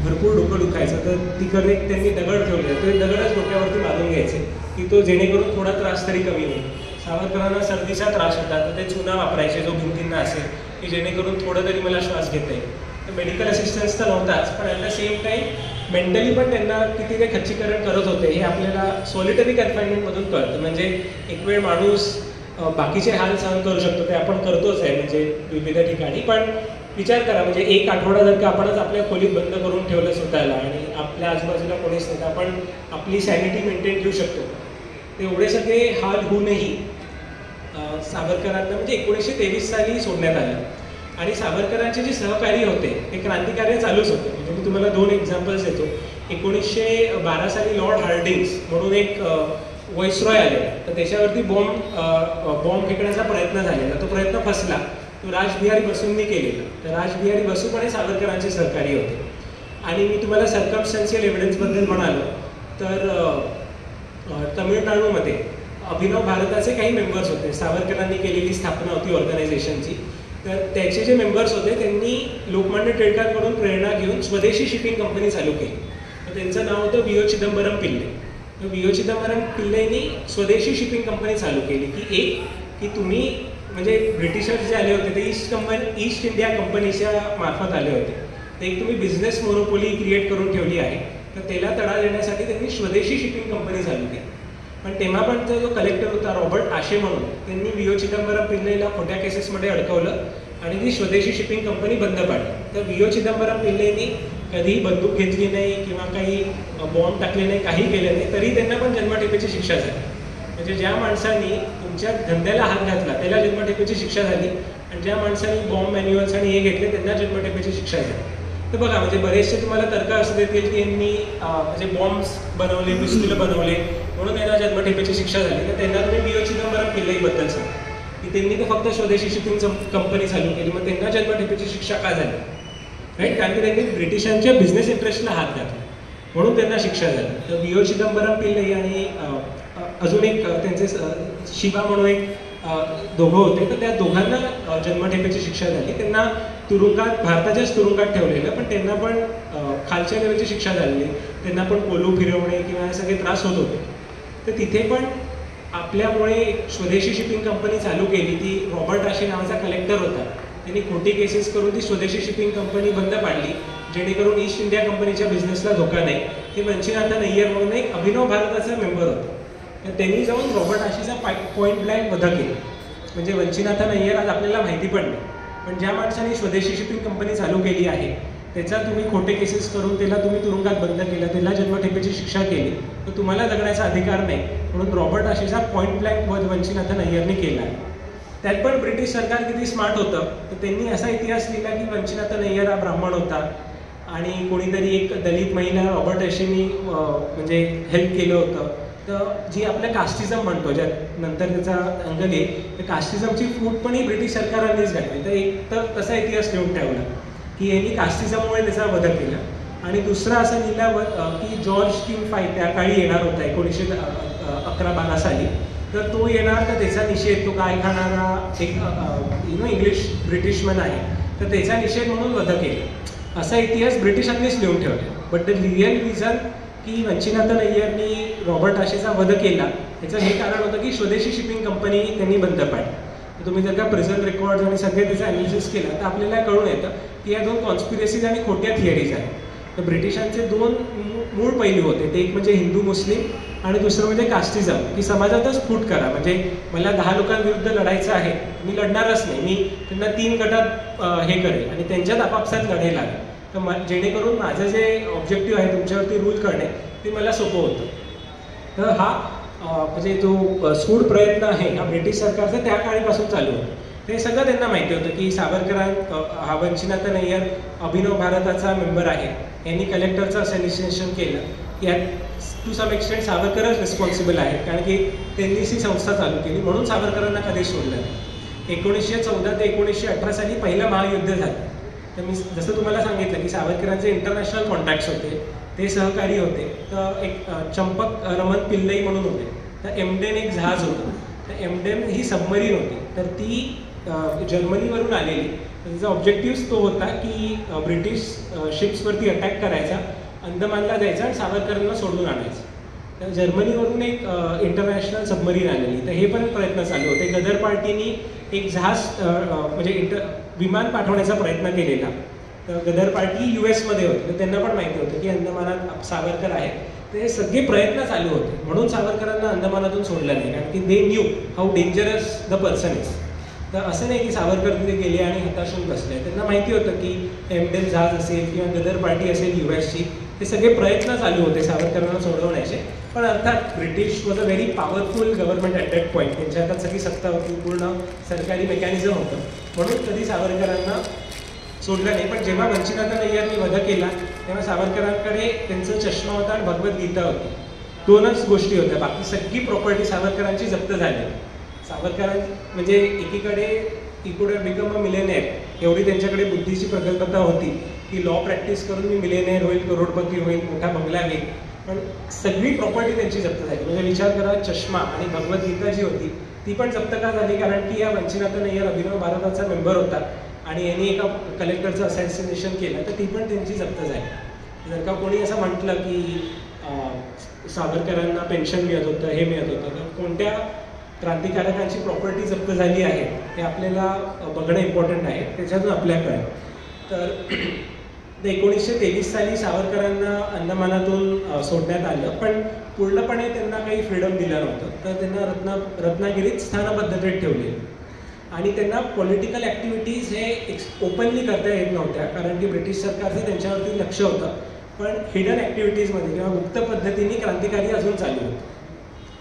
भरपूर डोकं दुखायचं. तर तिकडे त्यांनी दगड ठेवले, ते दगडच डोक्यावरती मारून घ्यायचे की तो जेणेकरून थोडा त्रास तरी कमी होईल. सावरकरांना सर्दीचा त्रास होता, तर ते चुना वापरायचे जो भिंतींना असेल, की जेणेकरून थोडं तरी मला श्वास घेता येईल. तर मेडिकल असिस्टन्स तर नव्हताच, पण at the same time mentally पण त्यांना किती ते खच्चीकरण करत होते हे आपल्याला सॉलिटरी कन्फाईनमेंटमधून कळतं. म्हणजे एक वेळ माणूस बाकीचे हाल सहन करू शकतो, ते आपण करतोच आहे म्हणजे विविध ठिकाणी. पण विचार करा, म्हणजे एक आठवडा जर का आपणच आपल्या खोलीत बंद करून ठेवलं स्वतःला आणि आपल्या आजूबाजूला कोणीच नाही, तर आपण आपली सॅनिटी मेंटेन ठेवू शकतो. एवढे सगळे हाल होऊनही सावरकरांना म्हणजे 1923 साली सोडण्यात आलं. आणि सावरकरांचे जे सहकारी होते ते क्रांतिकार्य चालूच होते. म्हणजे मी तुम्हाला 2 एक्झाम्पल्स देतो. 1912 साली लॉर्ड हार्डिंग्स म्हणून एक व्हाईसरॉय आले, तर त्याच्यावरती बॉम्ब फेकण्याचा प्रयत्न झालेला. तो प्रयत्न फसला. तो राजबिहारी बसूंनी केलेला. तर राजबिहारी बसू पण हे सावरकरांचे सहकारी होते. आणि मी तुम्हाला सर्कमस्टन्शियल एव्हिडन्सबद्दल म्हणालो तर तमिळनाडूमध्ये अभिनव भारताचे काही मेंबर्स होते. सावरकरांनी केलेली स्थापना होती ऑर्गनायझेशनची. तर त्याचे जे मेंबर्स होते त्यांनी लोकमान्य टिळकांकडून प्रेरणा घेऊन स्वदेशी शिपिंग कंपनी चालू केली. तर त्यांचं नाव होतं वी ओ चिदंबरम पिल्ले. तर वी ओ चिदंबरम पिल्लेंनी स्वदेशी शिपिंग कंपनी चालू केली की तुम्ही म्हणजे ब्रिटिशर्स जे आले होते ते ईस्ट इंडिया कंपनीच्या मार्फत आले होते. तर एक तुम्ही बिझनेस मोनोपोली क्रिएट करून ठेवली आहे. तर त्याला तडा देण्यासाठी त्यांनी स्वदेशी शिपिंग कंपनी चालू केली. पण तेव्हा पण तो जो कलेक्टर होता रॉबर्ट आशे म्हणून, त्यांनी वी ओ चिदंबरम पिल्लेला खोट्या केसेसमध्ये अडकवलं आणि ती स्वदेशी शिपिंग कंपनी बंद पाडली. तर वी ओ चिदंबरम पिल्लेंनी कधीही बंदूक घेतली नाही किंवा काही बॉम्ब टाकले नाही, काही केलं नाही, तरी त्यांना पण जन्मठेपेची शिक्षा झाली. म्हणजे ज्या माणसांनी तुमच्या धंद्याला हात घातला त्याला जन्मठेपेची शिक्षा झाली आणि ज्या माणसांनी बॉम्ब मॅन्युअल्स आणि हे घेतले त्यांना जन्मठेपेची शिक्षा झाली. तर बघा, म्हणजे बरेचसे तुम्हाला तर्क असं देतील की यांनी म्हणजे बॉम्ब्स बनवले, पिस्तुलं बनवले म्हणून त्यांना जन्मठेपेची शिक्षा झाली. तर त्यांना तुम्ही वी ओ चिदंबरम पिल्लेबद्दल सांगा की त्यांनी तर फक्त स्वदेशी शिपिंग कंपनी चालू केली, मग त्यांना जन्मठेपेची शिक्षा का झाली? राईट, कारण की त्यांनी ब्रिटिशांच्या बिझनेस इंटरेस्टला हात घातला म्हणून त्यांना शिक्षा झाली. तर वी ओ चिदंबरम पिल्ले आणि अजून एक त्यांचे शिवा म्हणून एक दोघं होते. तर त्या दोघांना जन्मठेपेची शिक्षा झाली. त्यांना तुरुंगात, भारताच्याच तुरुंगात ठेवलेलं, पण त्यांना पण खालच्या लेवलची शिक्षा झालेली. त्यांना पण कोलू फिरवणे किंवा हे सगळे त्रास होत होते. तर तिथे पण आपल्यामुळे स्वदेशी शिपिंग कंपनी चालू केली. ती रॉबर्ट आशे नावाचा कलेक्टर होता, त्यांनी खोटी केसेस करून ती स्वदेशी शिपिंग कंपनी बंद पाडली जेणेकरून ईस्ट इंडिया कंपनीच्या बिझनेसला धोका नाही. हे वंचिनाथा नय्यर म्हणून एक अभिनव भारताचा मेंबर होता. तर त्यांनी जाऊन रॉबर्ट आशेचा पॉईंट ब्लँक वधा केला. म्हणजे वंचिनाथा नय्यर आज आपल्याला माहिती पण नाही, पण ज्या माणसाने स्वदेशी शिपिंग कंपनी चालू केली आहे त्याचा तुम्ही खोटे केसेस करून त्याला तुम्ही तुरुंगात बंद केलं, त्याला जन्मठेपेची शिक्षा केली, तर तुम्हाला जगण्याचा अधिकार नाही. म्हणून रॉबर्ट आशेचा पॉईंट ब्लँक वध वंचिनाथा नय्यरने केला आहे. त्यात पण ब्रिटिश सरकार किती स्मार्ट होतं, तर त्यांनी असा इतिहास लिहिला की वंचिनाथा नय्यर हा ब्राह्मण होता आणि कोणीतरी एक दलित महिला रॉबर्ट आशेंनी म्हणजे हेल्प केलं होतं. तर जी आपल्या कास्टिझम म्हणतो, ज्यात नंतर त्याचा अंगल येईल, तर कास्टिझमची फूट पण ही ब्रिटिश सरकारांनीच घातली. तर एक तर तसा इतिहास लिहून ठेवला की यांनी कास्टिझममुळे त्याचा वध केला. आणि दुसरा असं लिहिला की जॉर्ज किंग फाईट त्या काळी येणार होता 1911-12 साली. तर तो येणार, तर त्याचा निषेध, तो काय खाणारा एक इंग्लिश ब्रिटिशमन आहे, तर त्याचा निषेध म्हणून वध केला. असा इतिहास ब्रिटिशांनीच लिहून ठेवला. बट द रिअल रिझन की वंचिनाथा नय्यरनी रॉबर्ट आशेचा वध केला याचं हे कारण होतं की स्वदेशी शिपिंग कंपनी त्यांनी बंद पाडली. तुम्ही जर का प्रिझन रेकॉर्ड्स आणि सगळे त्याचं ॲनालिसिस केलं तर आपल्याला कळून येतं की या 2 कॉन्स्पिरसीज आणि खोट्या थिअरीज आहेत. तर ब्रिटिशांचे 2 मूळ पैलू होते, ते एक म्हणजे हिंदू मुस्लिम आणि दुसरं म्हणजे कास्टिझम, की समाजातच फूट करा. म्हणजे मला 10 लोकांविरुद्ध लढायचं आहे, मी लढणारच नाही, मी त्यांना 3 गटात हे करेल आणि त्यांच्यात आपापसात लढाई लागेल. तर जेणेकरून माझं जे ऑब्जेक्टिव्ह आहे तुमच्यावरती रूल करणे ते मला सोपं होतं. तर हा म्हणजे जो सूड प्रयत्न आहे हा ब्रिटिश सरकारचा त्या काळीपासून चालू होता. ते सगळं त्यांना माहिती होतं की हा वंचिनाथ नय्यर अभिनव भारताचा मेंबर आहे, यांनी कलेक्टरचं असोसिएशन केलं. यात टू सम एक्सटेंट सावरकरच रिस्पॉन्सिबल आहे, कारण की त्यांनीच ही संस्था चालू केली, म्हणून सावरकरांना कधीच सोडलं नाही. 1914 ते 1918 साली पहिलं महायुद्ध झालं. तर मी जसं तुम्हाला सांगितलं की सावरकरांचे इंटरनॅशनल कॉन्टॅक्ट्स होते, ते सहकारी होते. तर एक चंपक रमन पिल्लई म्हणून होते. तर एमडेन एक जहाज होतं. तर एमडेन ही सबमरीन होती, तर ती जर्मनीवरून आलेली. त्याचा ऑब्जेक्टिव्ह तो होता की ब्रिटिश शिप्सवरती अटॅक करायचा, अंदमानला जायचा आणि सावरकरांना सोडून आणायचं. तर जर्मनीवरून एक इंटरनॅशनल सबमरीन आलेली. तर हे पण प्रयत्न चालू होते. गदर पार्टीनी एक जहाज म्हणजे विमान पाठवण्याचा प्रयत्न केलेला. तर गदर पार्टी US मध्ये होती, तर त्यांना पण माहिती होतं की अंदमानात सावरकर आहेत. तर हे सगळे प्रयत्न चालू होते, म्हणून सावरकरांना अंदमानातून सोडलं नाही, कारण की they knew how dangerous the person is. तर असं नाही की सावरकर तिथे गेले आणि हताशून बसले. त्यांना माहिती होतं की एमडेन जहाज असेल किंवा गदर पार्टी असेल USची, ते सगळे प्रयत्न चालू होते सावरकरांना सोडवण्याचे. पण अर्थात British was a very powerful government at that point. त्यांच्या हातात सगळी सत्ता होती, पूर्ण सरकारी मेकॅनिझम होतं, म्हणून कधी सावरकरांना सोडलं नाही. पण जेव्हा वंचिनाथ नय्यरनी वध केला तेव्हा सावरकरांकडे त्यांचं चष्मा होता आणि भगवद्गीता होती. 2च गोष्टी होत्या, बाकी सगळी प्रॉपर्टी सावरकरांची जप्त झाली. सावरकरां म्हणजे एकीकडे इकडे बिकम अ मिलेनियर, एवढी त्यांच्याकडे बुद्धीची प्रगल्भता होती की लॉ प्रॅक्टिस करून मी मिलेनियर होईल, करोडपती होईल, मोठा बंगला घेईल. पण सगळी प्रॉपर्टी त्यांची जप्त झाली. म्हणजे विचार करा, चष्मा आणि भगवद्गीता जी होती ती पण जप्त का झाली, कारण की या वंचिनाथ नय्यर अभिनव भारताचा मेंबर होता आणि यांनी एका कलेक्टरचं असॅसिनेशन केलं, तर ती पण त्यांची जप्त झाली. जर का कोणी असं म्हटलं की सावरकरांना पेन्शन मिळत होतं, हे मिळत होतं, तर कोणत्या क्रांतिकारकांची प्रॉपर्टी जप्त झाली आहे हे आपल्याला बघणं इम्पॉर्टंट आहे, त्याच्यातून आपल्याकडे. तर 1923 साली सावरकरांना अंदमानातून सोडण्यात आलं, पण पूर्णपणे त्यांना काही फ्रीडम दिलं नव्हतं. तर त्यांना रत्नागिरीत स्थानबद्धतेत ठेवले आणि त्यांना पॉलिटिकल ॲक्टिव्हिटीज हे ओपनली करता येत नव्हत्या, कारण की ब्रिटिश सरकारचं त्यांच्यावरती लक्ष होतं. पण हिडन ॲक्टिव्हिटीजमध्ये किंवा गुप्त पद्धतीने क्रांतिकारी अजून चालू होतं.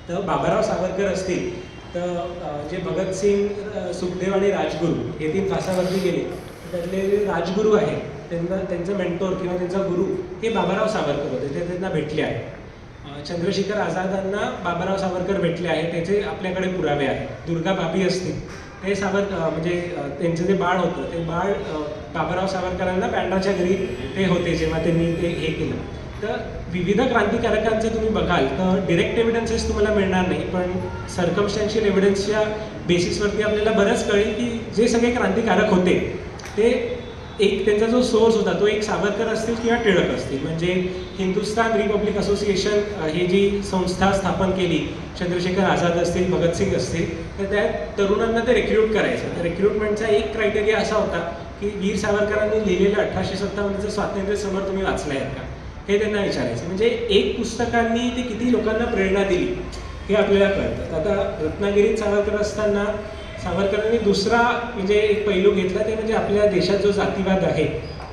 तर बाबाराव सावरकर असतील, तर जे भगतसिंग, सुखदेव आणि राजगुरू हे 3 फासावरती गेले, त्यातले राजगुरू आहेत, त्यांचं मेंटोर किंवा त्यांचा गुरु हे बाबाराव सावरकर होते. ते त्यांना भेटले आहेत. चंद्रशेखर आझादांना बाबाराव सावरकर भेटले आहेत, त्याचे आपल्याकडे पुरावे आहेत. दुर्गा भाभी असतील, ते म्हणजे त्यांचं जे बाळ होतं ते बाळ बाबाराव सावरकरांना पॅन्डाच्या घरी ते होते जेव्हा त्यांनी ते हे केलं. तर विविध क्रांतिकारकांचं तुम्ही बघाल तर डिरेक्ट एव्हिडन्सेस तुम्हाला मिळणार नाही, पण सर्कमस्टॅन्शियल एव्हिडन्सच्या बेसिसवरती आपल्याला बरंच कळेल की जे सगळे क्रांतिकारक होते ते एक त्यांचा जो सोर्स होता तो एक सावरकर असतील किंवा टिळक असतील. म्हणजे हिंदुस्तान रिपब्लिक असोसिएशन ही जी संस्था स्थापन केली, चंद्रशेखर आझाद असतील, भगतसिंग असतील, तर त्या तरुणांना ते रिक्रूट करायचं. तर रिक्रुटमेंटचा एक क्रायटेरिया असा होता की वीर सावरकरांनी लिहिलेलं 1857चं स्वातंत्र्य समर तुम्ही वाचलं आहेत का, हे त्यांना विचारायचं. म्हणजे एक पुस्तकांनी ते किती लोकांना प्रेरणा दिली हे आपल्याला कळतं. आता रत्नागिरीत सावरकर असताना सावरकरांनी दुसरा म्हणजे एक पैलू घेतला, ते म्हणजे आपल्या देशात जो जातीवाद आहे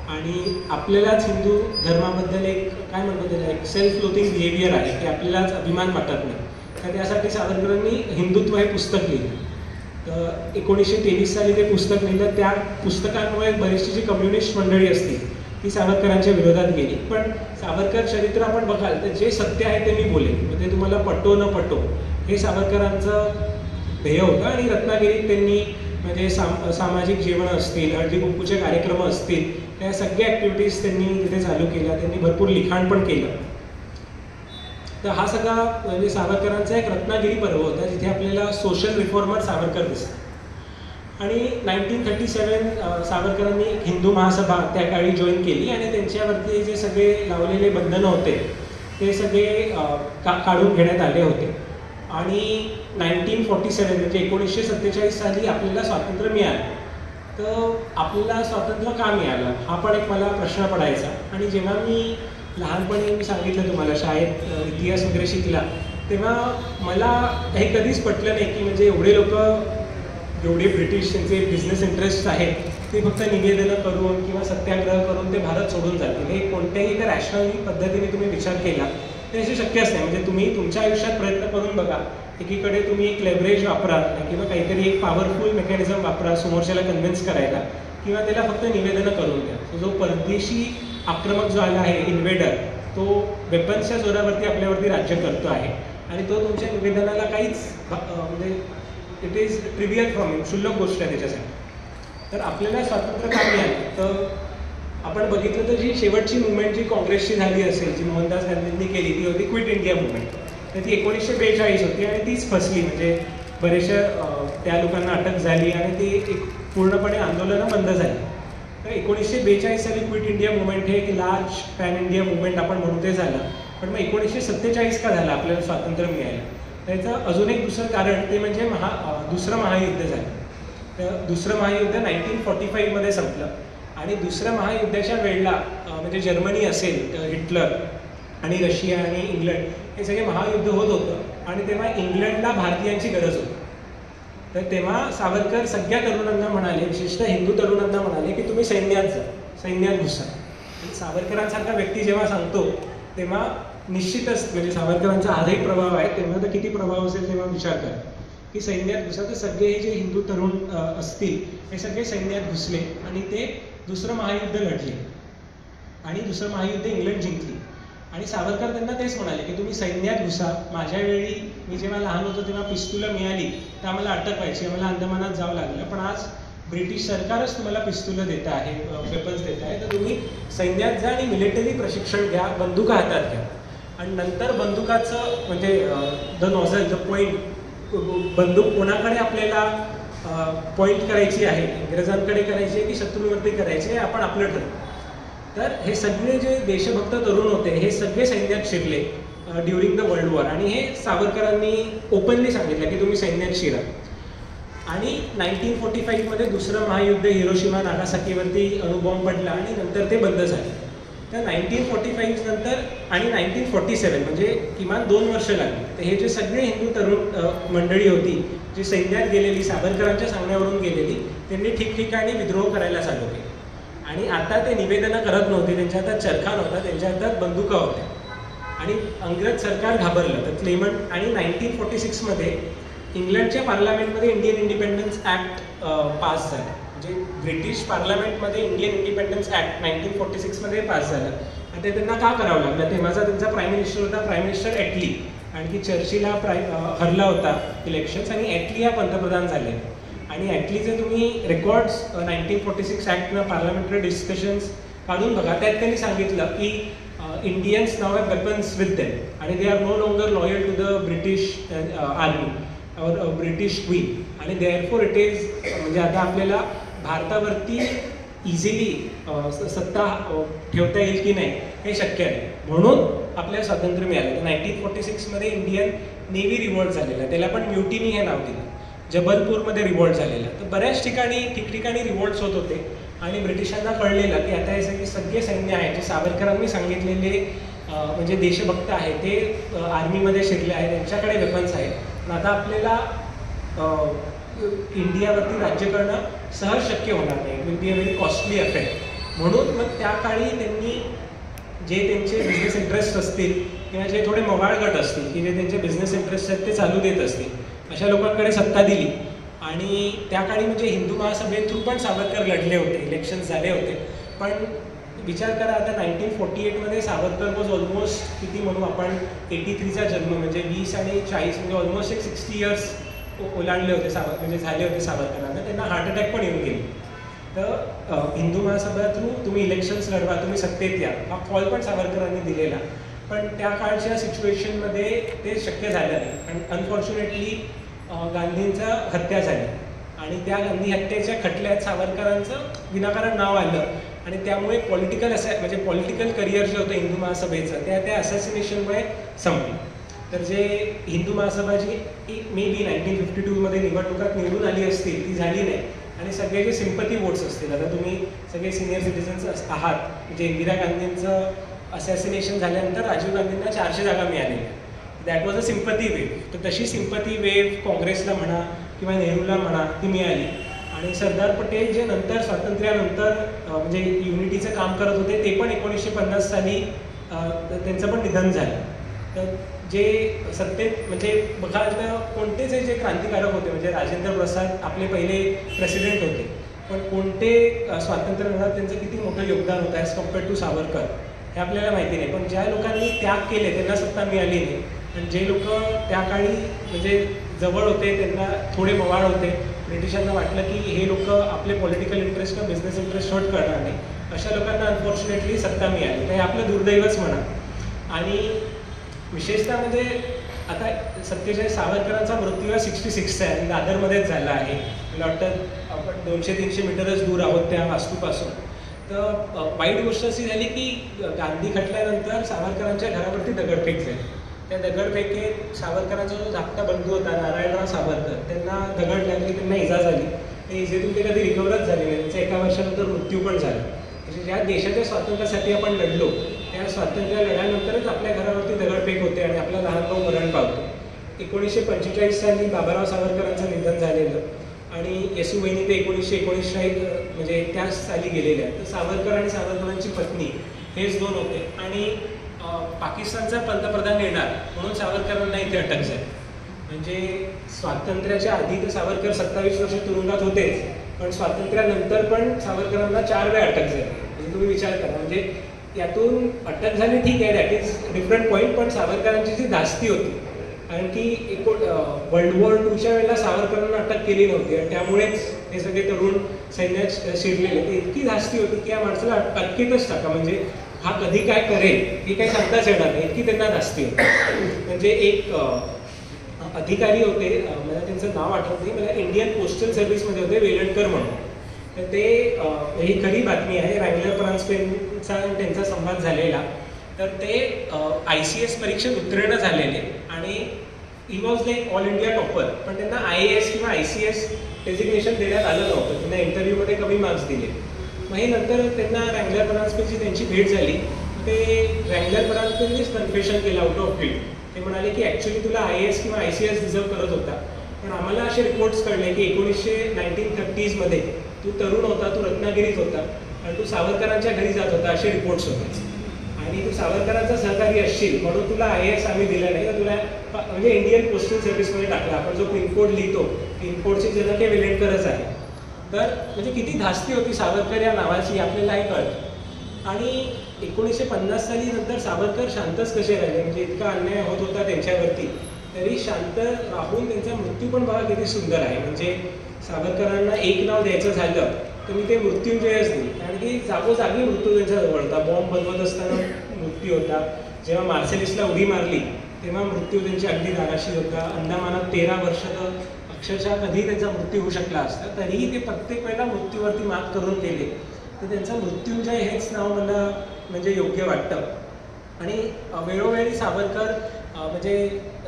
आणि आपल्यालाच हिंदू धर्माबद्दल एक काय म्हणतो त्याला एक सेल्फ लोथिंग बिहेवियर आहे, की आपल्यालाच अभिमान वाटत नाही. तर त्यासाठी सावरकरांनी हिंदुत्व हे पुस्तक लिहिलं. तर 1923 साली ते पुस्तक लिहिलं. त्या पुस्तकांमुळे बरीचशी जी कम्युनिस्ट मंडळी असतील ती सावरकरांच्या विरोधात गेली. पण सावरकर चरित्र आपण बघाल तर जे सत्य आहे ते मी बोलेन, म्हणजे तुम्हाला पटो न पटो हे सावरकरांचं ध्येय होतं. आणि रत्नागिरीत त्यांनी म्हणजे सामाजिक जीवन असतील, हळदी कुंकूचे कार्यक्रम असतील, त्या सगळ्या ॲक्टिव्हिटीज त्यांनी तिथे चालू केल्या. त्यांनी भरपूर लिखाण पण केलं. तर हा सगळा म्हणजे सावरकरांचा एक रत्नागिरी पर्व होता, जिथे आपल्याला सोशल रिफॉर्मर सावरकर दिसतात. आणि 1937 सावरकरांनी हिंदू महासभा त्या काळी जॉईन केली आणि त्यांच्यावरती जे सगळे लावलेले बंधनं होते ते सगळे काढून घेण्यात आले होते. आणि 1947 म्हणजे 1947 साली आपल्याला स्वातंत्र्य मिळालं. तर आपल्याला स्वातंत्र्य का मिळालं हा पण एक मला प्रश्न पडायचा. आणि जेव्हा मी लहानपणी सांगितलं तुम्हाला शाळेत इतिहास वगैरे शिकला, तेव्हा मला हे कधीच पटलं नाही की म्हणजे एवढे लोक, एवढे ब्रिटिश त्यांचे बिझनेस इंटरेस्ट आहेत, ते फक्त निवेदनं करून किंवा सत्याग्रह करून ते भारत सोडून जातील. हे कोणत्याही एका रॅशनल पद्धतीने तुम्ही विचार केला तर हे शक्यच नाही. म्हणजे तुम्ही तुमच्या आयुष्यात प्रयत्न करून बघा. एकीकडे तुम्ही एक लेव्हरेज वापरा किंवा काहीतरी एक पॉवरफुल मेकॅनिझम वापरा समोरच्याला कन्व्हिन्स करायला, किंवा त्याला फक्त निवेदनं करून द्या. जो परदेशी आक्रमक जो आला आहे, इन्व्हेडर, तो वेपन्सच्या जोरावरती आपल्यावरती राज्य करतो आहे आणि तो तुमच्या निवेदनाला काहीच म्हणजे it is trivial from you, क्षुल्लक गोष्ट आहे त्याच्यासाठी. तर आपल्याला स्वातंत्र्य का मिळालं तर आपण बघितलं तर जी शेवटची मुवमेंट जी काँग्रेसची झाली असेल, जी मोहनदास गांधींनी केली, ती होती क्विट इंडिया मुवमेंट. तर ती 1942 होती आणि तीच फसली. म्हणजे बरेचशा त्या लोकांना अटक झाली आणि ती एक पूर्णपणे आंदोलनं बंद झाली. तर 1942 साली क्विट इंडिया मुवमेंट हे एक लार्ज पॅन इंडिया मुवमेंट आपण म्हणून ते झालं. पण मग 1947 का झालं आपल्याला स्वातंत्र्य मिळालं? त्याचं अजून एक दुसरं कारण ते म्हणजे दुसरं महायुद्ध झालं. तर दुसरं महायुद्ध 1945 मध्ये संपलं. आणि दुसऱ्या महायुद्धाच्या वेळेला म्हणजे जर्मनी असेल, हिटलर आणि रशिया आणि इंग्लंड हे सगळे महायुद्ध होत होतं आणि तेव्हा इंग्लंडला भारतीयांची गरज होती. तर तेव्हा सावरकर सगळ्या तरुणांना म्हणाले, विशेषतः हिंदू तरुणांना म्हणाले की तुम्ही सैन्यात जा, सैन्यात घुसा. सावरकरांसारखा व्यक्ती जेव्हा सांगतो तेव्हा निश्चितच म्हणजे सावरकरांचा आजही प्रभाव आहे, तेव्हा तर किती प्रभाव असेल तेव्हा विचार करा की सैन्यात घुसा. तर सगळे हे जे हिंदू तरुण असतील हे सगळे सैन्यात घुसले आणि ते दुसरं महायुद्ध लढले आणि दुसरं महायुद्ध इंग्लंड जिंकली. आणि सावरकर त्यांना तेच म्हणाले की तुम्ही सैन्यात घुसा. माझ्या वेळी मी जेव्हा लहान होतो तेव्हा पिस्तुलं मिळाली तर आम्हाला अटक व्हायची, आम्हाला अंदमानात जावं लागलं. पण आज ब्रिटिश सरकारच तुम्हाला पिस्तुलं देत आहे, वेपन्स देत आहे, तर तुम्ही सैन्यात जा आणि मिलिटरी प्रशिक्षण घ्या, बंदुका हातात घ्या. आणि नंतर बंदुकाचं म्हणजे द नॉझल, द पॉईंट, बंदूक कोणाकडे आपल्याला पॉईंट करायची आहे, इंग्रजांकडे करायची आहे की शत्रूवरती करायची आहे, आपण आपलं ठरवू. तर हे सगळे जे देशभक्त तरुण होते हे सगळे सैन्यात शिरले ड्युरिंग द वर्ल्ड वॉर. आणि हे सावरकरांनी ओपनली सांगितलं की तुम्ही सैन्यात शिरा. आणि 1945 मध्ये दुसरं महायुद्ध हिरोशिमा नागासाकीवरती अणुबॉम्ब पडला आणि नंतर ते बंद झाले. तर 1945 नंतर आणि 1947 म्हणजे किमान 2 वर्ष लागली. तर हे जे सगळे हिंदू तरुण मंडळी होती जी सैन्यात गेलेली, सावरकरांच्या सांगण्यावरून गेलेली, त्यांनी ठिकठिकाणी विद्रोह करायला चालू केले. आणि आता ते निवेदनं करत नव्हते, त्यांच्या हातात चरखा नव्हता, त्यांच्या हातात बंदुका होत्या. आणि इंग्रज सरकार घाबरलं. तर क्लेमंट आणि 1946 मध्ये इंग्लंडच्या पार्लमेंटमध्ये इंडियन इंडिपेंडन्स ॲक्ट पास झाला. म्हणजे ब्रिटिश पार्लमेंटमध्ये इंडियन इंडिपेंडन्स ॲक्ट 1946 मध्ये पास झालं. आणि ते त्यांना का करावं लागलं? तेव्हाचा त्यांचा प्राईम मिनिस्टर होता प्राईम मिनिस्टर ॲटली. आणखी चर्चिल हा हरला होता इलेक्शन्स आणि ॲटली हा पंतप्रधान झाले. आणि ॲटलीचे तुम्ही रेकॉर्ड्स 1946 ॲक्टनं पार्लमेंटरी डिस्कशन्स काढून बघा. त्यात त्यांनी सांगितलं की Indians now have weapons with them आणि they are no longer loyal to the British army और ब्रिटिश क्वीन. आणि देअरफॉर इट इज म्हणजे आता आपल्याला भारतावरती इझिली सत्ता ठेवता येईल की नाही हे शक्य आहे. म्हणून आपल्याला स्वातंत्र्य मिळालं. 1946 मध्ये इंडियन नेव्ही रिव्हॉल्ट झालेला, त्याला पण म्युटिनी हे नाव दिलं. जबलपूरमध्ये रिव्हॉल्ट झालेला. तर बऱ्याच ठिकठिकाणी रिव्हॉल्ट्स होत होते आणि ब्रिटिशांना कळलेलं की आता हे सगळे सैन्य आहे जे सावरकरांनी सांगितलेले म्हणजे देशभक्त आहे ते आर्मीमध्ये शिरले आहेत, त्यांच्याकडे वेपन्स आहेत. आता आपल्याला इंडियावरती राज्य करणं सहज शक्य होणार नाही. It will be a very costly affair. म्हणून मग त्या काळी त्यांनी जे त्यांचे बिझनेस इंटरेस्ट असतील किंवा जे थोडे मवाळ गट असतील की जे त्यांचे बिझनेस इंटरेस्ट आहेत ते चालू देत असतील, अशा लोकांकडे सत्ता दिली. आणि त्या काळी म्हणजे हिंदू महासभे थ्रू पण सावरकर लढले होते, इलेक्शन्स झाले होते. पण विचार करा आता 1948 मध्ये सावरकर वॉज ऑलमोस्ट किती म्हणू आपण 83चा जन्म म्हणजे 20 आणि 40 म्हणजे ऑलमोस्ट एक 60 इयर्स ओलांडले होते म्हणजे झाले होते सावरकरांना. त्यांना हार्ट अटॅक पण येऊन गेले. तर हिंदू महासभा थ्रू तुम्ही इलेक्शन्स लढवा, तुम्ही सत्तेत या, हा कॉल पण सावरकरांनी दिलेला. पण त्या काळच्या सिच्युएशनमध्ये ते शक्य झालं नाही. आणि अनफॉर्च्युनेटली गांधींचा हत्या झाली आणि त्या गांधी हत्येच्या खटल्यात सावरकरांचं विनाकारण नाव आलं. आणि त्यामुळे म्हणजे पॉलिटिकल करिअर जे होतं हिंदू महासभेचं त्या असॅसिनेशनमुळे संपलं. तर जे हिंदू महासभा जी मे बी 1952मध्ये निवडणुकात निवडून आली असतील ती झाली नाही. आणि सगळे जे सिम्पथी वोट्स असतील, आता तुम्ही सगळे सिनियर सिटीजन्स आहात, म्हणजे इंदिरा गांधींचं असॅसिनेशन झाल्यानंतर राजीव गांधींना 400 जागा मिळालेल्या. That was a sympathy wave. तर तशी सिम्पथी वेव्ह काँग्रेसला म्हणा किंवा नेहरूला म्हणा ती मिळाली. आणि सरदार पटेल जे नंतर स्वातंत्र्यानंतर म्हणजे युनिटीचं काम करत होते ते पण 1950 साली त्यांचं पण निधन झालं. तर जे सत्तेत म्हणजे बघा कोणतेच जे क्रांतिकारक होते, म्हणजे राजेंद्र प्रसाद आपले पहिले प्रेसिडेंट होते, पण कोणते स्वातंत्र्य लढ्यात त्यांचं किती मोठं योगदान होतं ॲज कम्पेअर्ड टू सावरकर हे आपल्याला माहिती नाही. पण ज्या लोकांनी त्याग केले त्यांना सत्ता मिळाली नाही. आणि जे लोक त्या काळी म्हणजे जवळ होते त्यांना थोडे मवाळ होते, ब्रिटिशांना वाटलं की हे लोक आपले पॉलिटिकल इंटरेस्ट किंवा बिझनेस इंटरेस्ट हर्ट करणार नाही, अशा लोकांना अनफॉर्च्युनेटली सत्ता मिळाली. तर हे आपलं दुर्दैवच म्हणा. आणि विशेषतः म्हणजे आता सत्यजित सावरकरांचा मृत्यू 66 आहे आणि दादरमध्येच झाला आहे. मला वाटतं आपण 200-300 मीटरच दूर आहोत त्या वास्तूपासून. तर वाईट गोष्ट अशी झाली की गांधी खटल्यानंतर सावरकरांच्या घरावरती दगडफेक झाली. त्या दगडफेकीत सावरकरांचा जो धाकटा बंधू होता नारायणराव सावरकर, त्यांना दगड लागली, त्यांना इजा झाली. ते इजेतून ते कधी रिकवरच झाले नाही. त्यांचा एका वर्षानंतर मृत्यू पण झाला. म्हणजे ज्या देशाच्या स्वातंत्र्यासाठी आपण लढलो त्या स्वातंत्र्य लढ्यानंतरच आपल्या घरावरती दगडफेक होते आणि आपला लहान भाऊ मरण पावतो. 1945 साली बाबाराव सावरकरांचं निधन झालेलं आणि येसूवहिनी ते 1919 म्हणजे त्याच साली गेलेल्या. तर सावरकर आणि सावरकरांची पत्नी हेच दोन होते. आणि पाकिस्तानचा पंतप्रधान येणार म्हणून सावरकरांना इथे अटक झाली. म्हणजे स्वातंत्र्याच्या आधी तर सावरकर 27 वर्ष तुरुंगात होतेच, पण स्वातंत्र्यानंतर पण सावरकरांना 4 वेळा अटक झाली. म्हणजे तुम्ही विचार करा, म्हणजे यातून अटक झाली ठीक आहे, दॅट इज डिफरंट पॉईंट. पण सावरकरांची जी धास्ती होती, कारण की वर्ल्ड वॉर 2च्या वेळेला सावरकरांना अटक केली नव्हती आणि त्यामुळेच हे सगळे तरुण सैन्यात शिरलेले. ते इतकी धास्ती होती की या माणसाला अटकेतच टाका, म्हणजे हा कधी काय करेल हे काही सांगताच येणार नाही, इतकी त्यांना धास्ती होती. म्हणजे एक अधिकारी होते, मला त्यांचं नाव आठवत नाही, मला इंडियन पोस्टल सर्व्हिसमध्ये होते, वेलणकर म्हणून. तर ते ही खरी बातमी आहे, रँगलर प्रान्सपेनचा त्यांचा संवाद झालेला. तर ते ICS परीक्षेत उत्तीर्ण झालेले आणि he was like all India topper, पण त्यांना IAS किंवा ICS डेजिग्नेशन देण्यात आलं नव्हतं. त्यांना इंटरव्ह्यूमध्ये कमी मार्क्स दिले. मग हे नंतर त्यांना रँगलर प्रान्सपेनची त्यांची भेट झाली. ते रँगलर प्रान्सपेननीच कन्फेशन केलं आउट ऑफ फील्ड. ते म्हणाले की ॲक्च्युली तुला IAS किंवा ICS डिझर्व करत होता, पण आम्हाला असे रिपोर्ट्स कळले की 1930मध्ये तू तरुण होता, तू रत्नागिरीत होता आणि तू सावरकरांच्या घरी जात होता, असे रिपोर्ट्स होते. आणि तू सावरकरांचा सहकारी असशील म्हणून तुला IAS आम्ही दिला नाही, तर तुला म्हणजे इंडियन पोस्टल सर्व्हिसमध्ये टाकला. आपण जो पिनकोड लिहितो, पिनकोडची जनक हे वेलणकरच आहे. तर म्हणजे किती धास्ती होती सावरकर या नावाची आपल्याला हे कळतं. आणि 1950 साली नंतर सावरकर शांतच कसे राहिले, म्हणजे इतका अन्याय होत होता त्यांच्यावरती, तरी शांत राहून त्यांचा मृत्यू पण बघा किती सुंदर आहे. म्हणजे सावरकरांना एक नाव द्यायचं झालं तर मी ते मृत्युंजयच देईल, कारण की जागोजागी मृत्यू त्यांच्या जवळ होता. बॉम्ब बनवत असताना मृत्यू होता, जेव्हा मार्सेलिसला उडी मारली तेव्हा मृत्यू त्यांची अगदी दाराशी होता. अंदमानात 13 वर्ष तर अक्षरशः कधी त्यांचा मृत्यू होऊ शकला असता, तरीही ते प्रत्येक वेळेला मृत्यूवरती मात करून गेले. तर त्यांचा मृत्युंजय हेच नाव मला म्हणजे योग्य वाटतं. आणि वेळोवेळी सावरकर म्हणजे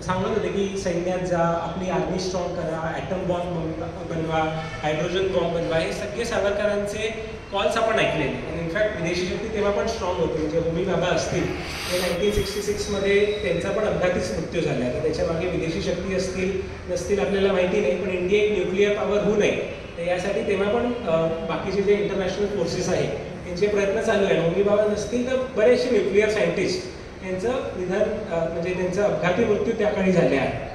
सांगत होते की सैन्यात जा, आपली आर्मी स्ट्रॉंग करा, ॲटम बॉम्ब बनवा, हायड्रोजन बॉम्ब बनवा, हे सगळे सावरकरांचे कॉल्स आपण ऐकलेले. आणि इनफॅक्ट विदेशी शक्ती तेव्हा पण स्ट्रॉंग होती. म्हणजे होमी बाबा असतील ते 1966मध्ये त्यांचा पण अपघातीच मृत्यू झाला. तर त्याच्यामागे विदेशी शक्ती असतील नसतील आपल्याला माहिती नाही, पण इंडिया एक न्यूक्लिअर पॉवर होऊ नये तर यासाठी तेव्हा पण बाकीचे जे इंटरनॅशनल फोर्सेस आहेत त्यांचे प्रयत्न चालू आहे. होमी बाबा नसतील तर बरेचसे न्यूक्लिअर सायंटिस्ट यांचं निधन म्हणजे त्यांचं अपघाती मृत्यू त्या काळी झाले आहे.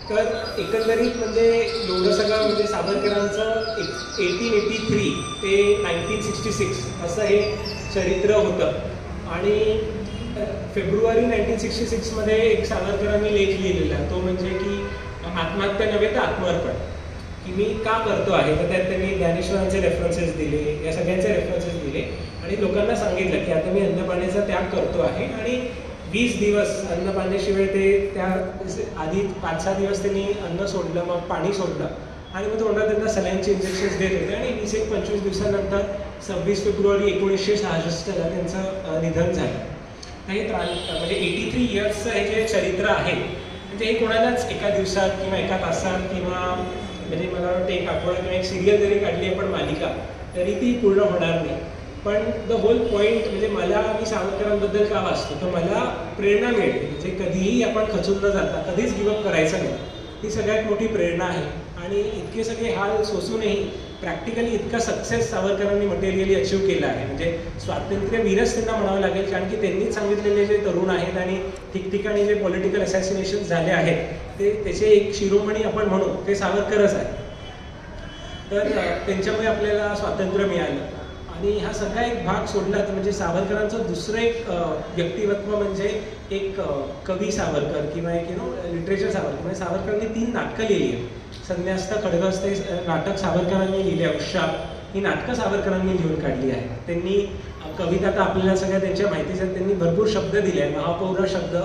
तर एकंदरीत म्हणजे एवढं सगळं म्हणजे सावरकरांचं 1883 ते 1966 असं हे चरित्र होतं. आणि फेब्रुवारी 1966मध्ये एक सावरकरांनी लेख लिहिलेला, तो म्हणजे की आत्महत्या नव्हे तर आत्मर्पण, की मी का करतो आहे. तर त्यात त्यांनी ज्ञानेश्वरांचे रेफरन्सेस दिले, या सगळ्यांचे रेफरन्सेस दिले आणि लोकांना सांगितलं की आता मी अन्नपाण्याचा त्याग करतो आहे. आणि 20 दिवस अन्नपाण्याशिवाय ते त्या आधी 5-6 दिवस त्यांनी अन्न सोडलं, मग पाणी सोडलं आणि मग तोंडात त्यांना सलाईनचे इंजेक्शन्स देत होते. आणि 20-25 दिवसानंतर 26 फेब्रुवारी 1966ला त्यांचं निधन झालं. तर हे म्हणजे 83 इयर्सचं हे जे चरित्र आहे, म्हणजे हे कोणालाच एका दिवसात किंवा एका तासात किंवा म्हणजे मला वाटतं एक आठवडा किंवा एक सिरियल जरी काढली आपण मालिका, तरी ती पूर्ण होणार नाही. पण द होल पॉईंट म्हणजे मी सावरकरांबद्दल का वाचतो, तर मला प्रेरणा मिळते. म्हणजे कधीही आपण खचून न जाता कधीच गिवअप करायचं नाही, ही सगळ्यात मोठी प्रेरणा आहे. आणि इतके सगळे हाल सोसूनही प्रॅक्टिकली इतका सक्सेस सावरकरांनी मटेरियली अचीव्ह केला आहे. म्हणजे स्वातंत्र्यवीरच त्यांना म्हणावं लागेल, कारण की त्यांनीच सांगितलेले जे तरुण आहेत आणि ठिकठिकाणी जे पॉलिटिकल असॅसिनेशन झाले आहेत, ते त्याचे एक शिरोमणी आपण म्हणू ते सावरकरच आहे. तर त्यांच्यामुळे आपल्याला स्वातंत्र्य मिळालं. आणि हा सगळा एक भाग सोडला तर म्हणजे सावरकरांचं दुसरं एक व्यक्तिमत्व म्हणजे एक कवी सावरकर किंवा एक लिटरेचर सावरकर. म्हणजे सावरकरांनी 3 नाटकं लिहिली आहेत. संन्यास्त खडगस्त हे नाटक सावरकरांनी लिहिले. उशाप ही नाटकं सावरकरांनी लिहून काढली आहे. त्यांनी कविता तर आपल्याला सगळ्या त्यांच्या माहितीच आहेत. त्यांनी भरपूर शब्द दिले आहे. महापौर शब्द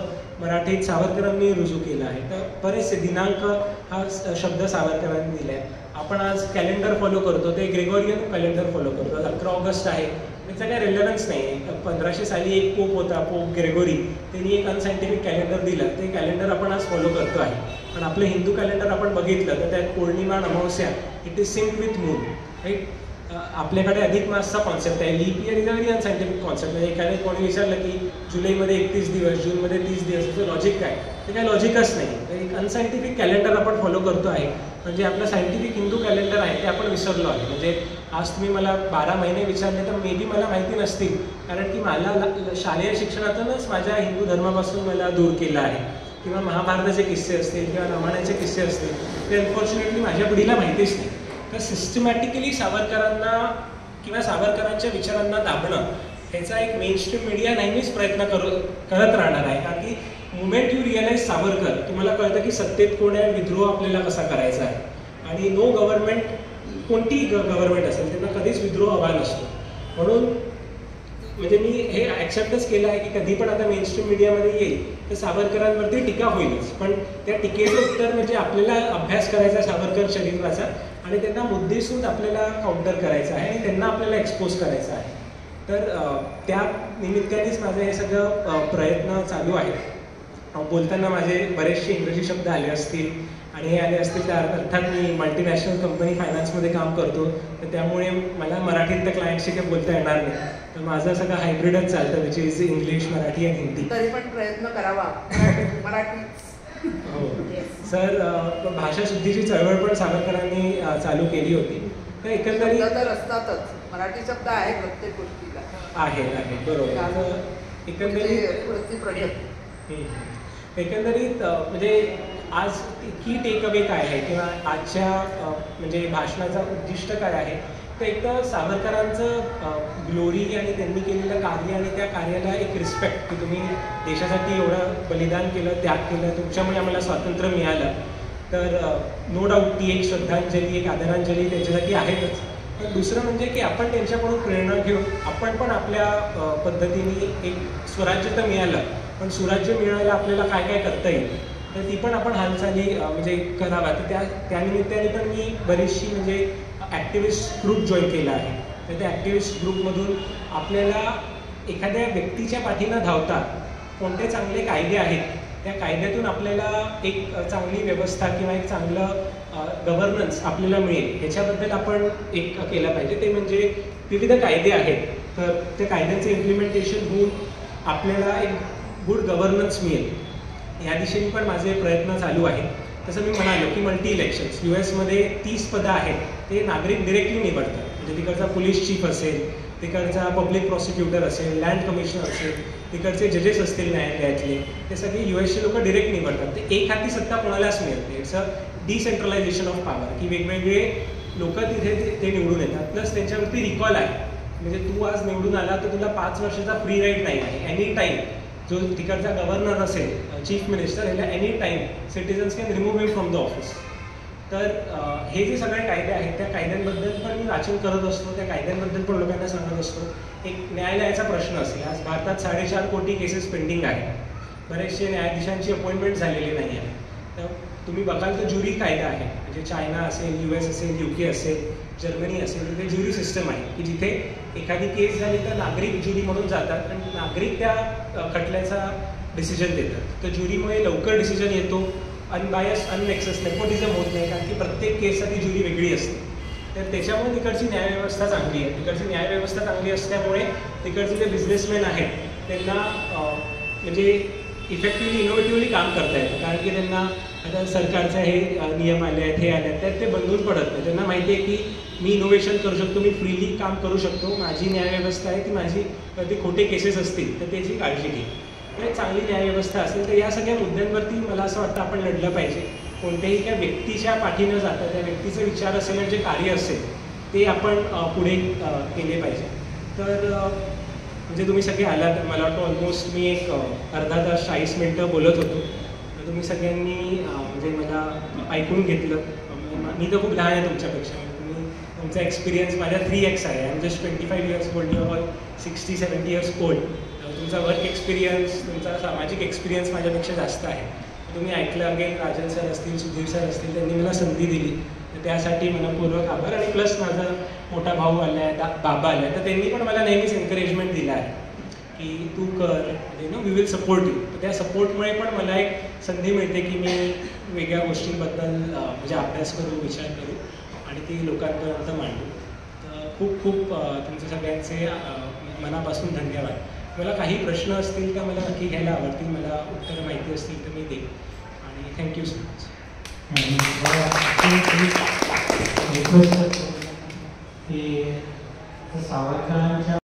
मराठीत सावरकरांनी रुजू केला आहे. तर बरेचसे दिनांक हा शब्द सावरकरांनी दिला आहे. आपण आज कॅलेंडर फॉलो करतो, ते ग्रेगोरियन कॅलेंडर फॉलो करतो. 11 ऑगस्ट आहे, त्याचा काही रेलेव्हन्स नाही आहे. 1500 साली एक पोप होता, पोप ग्रेगोरी, त्यांनी एक अनसायंटिफिक कॅलेंडर दिलं. ते कॅलेंडर आपण आज फॉलो करतो आहे. पण आपलं हिंदू कॅलेंडर आपण बघितलं तर त्यात पौर्णिमा, अमावस्या it is sync with moon, right. आपल्याकडे अधिक मासचा कॉन्सेप्ट आहे. Leap year is a very unscientific concept. म्हणजे एखाद्या कोणी विचारलं की जुलैमध्ये 31 दिवस, जूनमध्ये 30 दिवस, त्याचं लॉजिक काय, ते काय लॉजिकच नाही. एक अनसायंटिफिक कॅलेंडर आपण फॉलो करतो आहे. म्हणजे आपलं सायंटिफिक हिंदू कॅलेंडर आहे ते आपण विसरलो आहे. म्हणजे आज तुम्ही मला 12 महिने विचारले तर मे बी मला माहिती नसतील, कारण की मला शालेय शिक्षणातूनच माझ्या हिंदू धर्मापासून मला दूर केलं आहे. किंवा महाभारताचे किस्से असतील किंवा रामायणाचे किस्से असतील, ते अनफॉर्च्युनेटली माझ्या पिढीला माहितीच नाही. तर सिस्टमॅटिकली सावरकरांना किंवा सावरकरांच्या विचारांना दाबणं, ह्याचा एक मेनस्ट्रीम मीडिया नेहमीच प्रयत्न करत राहणार आहे. कारण की मुमेंट यू रिअलाइज सावरकर, तुम्हाला कळतं की सत्तेत कोण आहे, विद्रोह आपल्याला कसा करायचा आहे. आणि नो गव्हर्नमेंट, कोणतीही गव्हर्नमेंट असेल, त्यांना कधीच विद्रोह हवा नसतो. म्हणून म्हणजे मी हे ॲक्सेप्टच केलं आहे की कधी पण आता मेनस्ट्रीम मीडियामध्ये येईल तर सावरकरांवरती टीका होईलच. पण त्या टीकेचं उत्तर म्हणजे आपल्याला अभ्यास करायचा सावरकर चरित्राचा आणि त्यांना मुद्देसूद आपल्याला काउंटर करायचं आहे आणि त्यांना आपल्याला एक्सपोज करायचं आहे. तर त्या निमित्तानेच माझं हे सगळं प्रयत्न चालू आहे. बोलताना माझे बरेचसे इंग्रजी शब्द आले असतील आणि हे आले असतील तर अर्थात मी मल्टीनॅशनल कंपनी फायनान्समध्ये काम करतो, तर त्यामुळे मला मराठीत त्या क्लायंटशी काही बोलता येणार नाही. तर माझं सगळं हायब्रिडच चालतं, विच इज इंग्लिश, मराठी आणि हिंदी. तरी पण प्रयत्न करावा मराठी. हो सर, भाषाशुद्धीची चळवळ पण सावरकरांनी चालू केली होती. तर एकंदरीत तर असतातच, मराठी शब्द आहे प्रत्येक गोष्टीला. आहे बरोबर. एकंदरीत म्हणजे आज की टेक अवे काय आहे किंवा आजच्या म्हणजे भाषणाचं उद्दिष्ट काय आहे, तर एक तर सावरकरांचं ग्लोरी आणि त्यांनी केलेलं कार्य आणि त्या कार्याला एक रिस्पेक्ट, की तुम्ही देशासाठी एवढं बलिदान केलं, त्याग केलं, तुमच्यामुळे आम्हाला स्वातंत्र्य मिळालं. तर नो डाऊट ती एक श्रद्धांजली, एक आदरांजली त्यांच्यासाठी आहेतच. पण दुसरं म्हणजे की आपण त्यांच्याकडून प्रेरणा घेऊन आपण पण आपल्या पद्धतीने एक स्वराज्य तर मिळालं, पण सुराज्य मिळवायला आपल्याला काय काय करता येईल, तर ती पण आपण हालचाली म्हणजे करावा. तर त्या निमित्ताने पण मी बरीचशी म्हणजे ॲक्टिव्हिस्ट ग्रुप जॉईन केला आहे. तर त्या ॲक्टिव्हिस्ट ग्रुपमधून आपल्याला एखाद्या व्यक्तीच्या पाठीनं धावता कोणते चांगले कायदे आहेत, त्या कायद्यातून आपल्याला एक चांगली व्यवस्था किंवा एक चांगलं गव्हर्नन्स आपल्याला मिळेल, ह्याच्याबद्दल आपण एक केलं पाहिजे. ते म्हणजे विविध कायदे आहेत, तर त्या कायद्यांचं इम्प्लिमेंटेशन होऊन आपल्याला एक गुड गव्हर्नन्स मिळेल, ह्या दिशेने पण माझे प्रयत्न चालू आहेत. तसं मी म्हणालो की मल्टी इलेक्शन्स US मध्ये 30 पदं आहेत, ते नागरिक डिरेक्टली निवडतात. म्हणजे तिकडचा पोलीस चीफ असेल, तिकडचा पब्लिक प्रॉसिक्युटर असेल, लँड कमिशनर असेल, तिकडचे जजेस असतील न्यायालयातले, ते सगळे US लोक डिरेक्ट निवडतात. ते एक हाती सत्ता कोणालाच मिळते. It's a decentralisation of power, की वेगवेगळे लोक तिथे ते निवडून येतात. प्लस त्यांच्यावरती रिकॉल आहे. म्हणजे तू आज निवडून आला तर तुला 5 वर्षाचा फ्री राईट नाही आहे. एनी टाईम जो तिकडचा गव्हर्नर असेल, चीफ मिनिस्टर, याला any time citizens can remove him from the office. तर हे जे सगळे कायदे आहेत त्या कायद्यांबद्दल पण मी वाचन करत असतो, त्या कायद्यांबद्दल पण लोकांना सांगत असतो. एक न्यायालयाचा प्रश्न असेल, आज भारतात 4.5 कोटी केसेस पेंडिंग आहेत, बरेचसे न्यायाधीशांची अपॉइंटमेंट झालेली नाही आहे. तर तुम्ही बघाल तर ज्युरी कायदा आहे. म्हणजे चायना असेल, US असेल, UK असेल, जर्मनी असेल, तिथे ज्युरी सिस्टम आहे की जिथे एखादी केस झाली तर नागरिक ज्युरी म्हणून जातात आणि नागरिक त्या खटल्याचा डिसिजन देतात. तर ज्युरीमुळे लवकर डिसिजन येतो, अनबायस अननेक्सस नेपोटिझम होत नाही, कारण की प्रत्येक केससाठी ज्युरी वेगळी असते. तर त्याच्यामुळे तिकडची न्यायव्यवस्था चांगली आहे. तिकडची न्यायव्यवस्था चांगली असल्यामुळे तिकडचे जे बिझनेसमॅन आहेत त्यांना म्हणजे इफेक्टिव्हली इनोव्हेटिव्हली काम करता येतं, कारण की त्यांना आता सरकारचे हे नियम आले आहेत, हे आले आहेत, त्यात ते बंधून पडत नाही. त्यांना माहिती आहे की मी इनोव्हेशन करू शकतो, मी फ्रीली काम करू शकतो, माझी न्यायव्यवस्था आहे ती माझी ते खोटे केसेस असतील तर त्याची काळजी घेईल. तर चांगली न्यायव्यवस्था असेल तर या सगळ्या मुद्द्यांवरती मला असं वाटतं आपण लढलं पाहिजे. कोणत्याही एका व्यक्तीच्या पाठी न जाता त्या व्यक्तीचे विचार असेल आणि जे कार्य असेल ते आपण पुढे केले पाहिजे. तर म्हणजे तुम्ही सगळे आलात, मला वाटतं ऑलमोस्ट मी एक अर्धा तास 40 मिनटं बोलत होतो. तर तुम्ही सगळ्यांनी म्हणजे मला ऐकून घेतलं. मी तर खूप लहान आहे तुमच्यापेक्षा, तुम्ही तुमचा एक्सपिरियन्स माझ्या 3x आहे. I am just 25 years old, you all 60-70 years old. तुमचा वर्क एक्सपिरियन्स, तुमचा सामाजिक एक्सपिरियन्स माझ्यापेक्षा जास्त आहे. तुम्ही ऐकलं. अगेन राजन सर असतील, सुधीर सर असतील, त्यांनी मला संधी दिली, तर त्यासाठी मनपूर्वक आभार. आणि प्लस माझा मोठा भाऊ आला आहे, बाबा आला आहे, तर त्यांनी पण मला नेहमीच एन्करेजमेंट दिला आहे की तू कर, वी विल सपोर्ट यू. तर त्या सपोर्टमुळे पण मला एक संधी मिळते की मी वेगळ्या गोष्टींबद्दल म्हणजे अभ्यास करू, विचार करू आणि ती लोकांपर्यंत मांडू. तर खूप खूप तुमच्या सगळ्यांचे मनापासून धन्यवाद. मला काही प्रश्न असतील तर मला नक्की घ्यायला आवडतील, मला उत्तरं माहिती असतील तर मी देईन. आणि थँक्यू सो मच.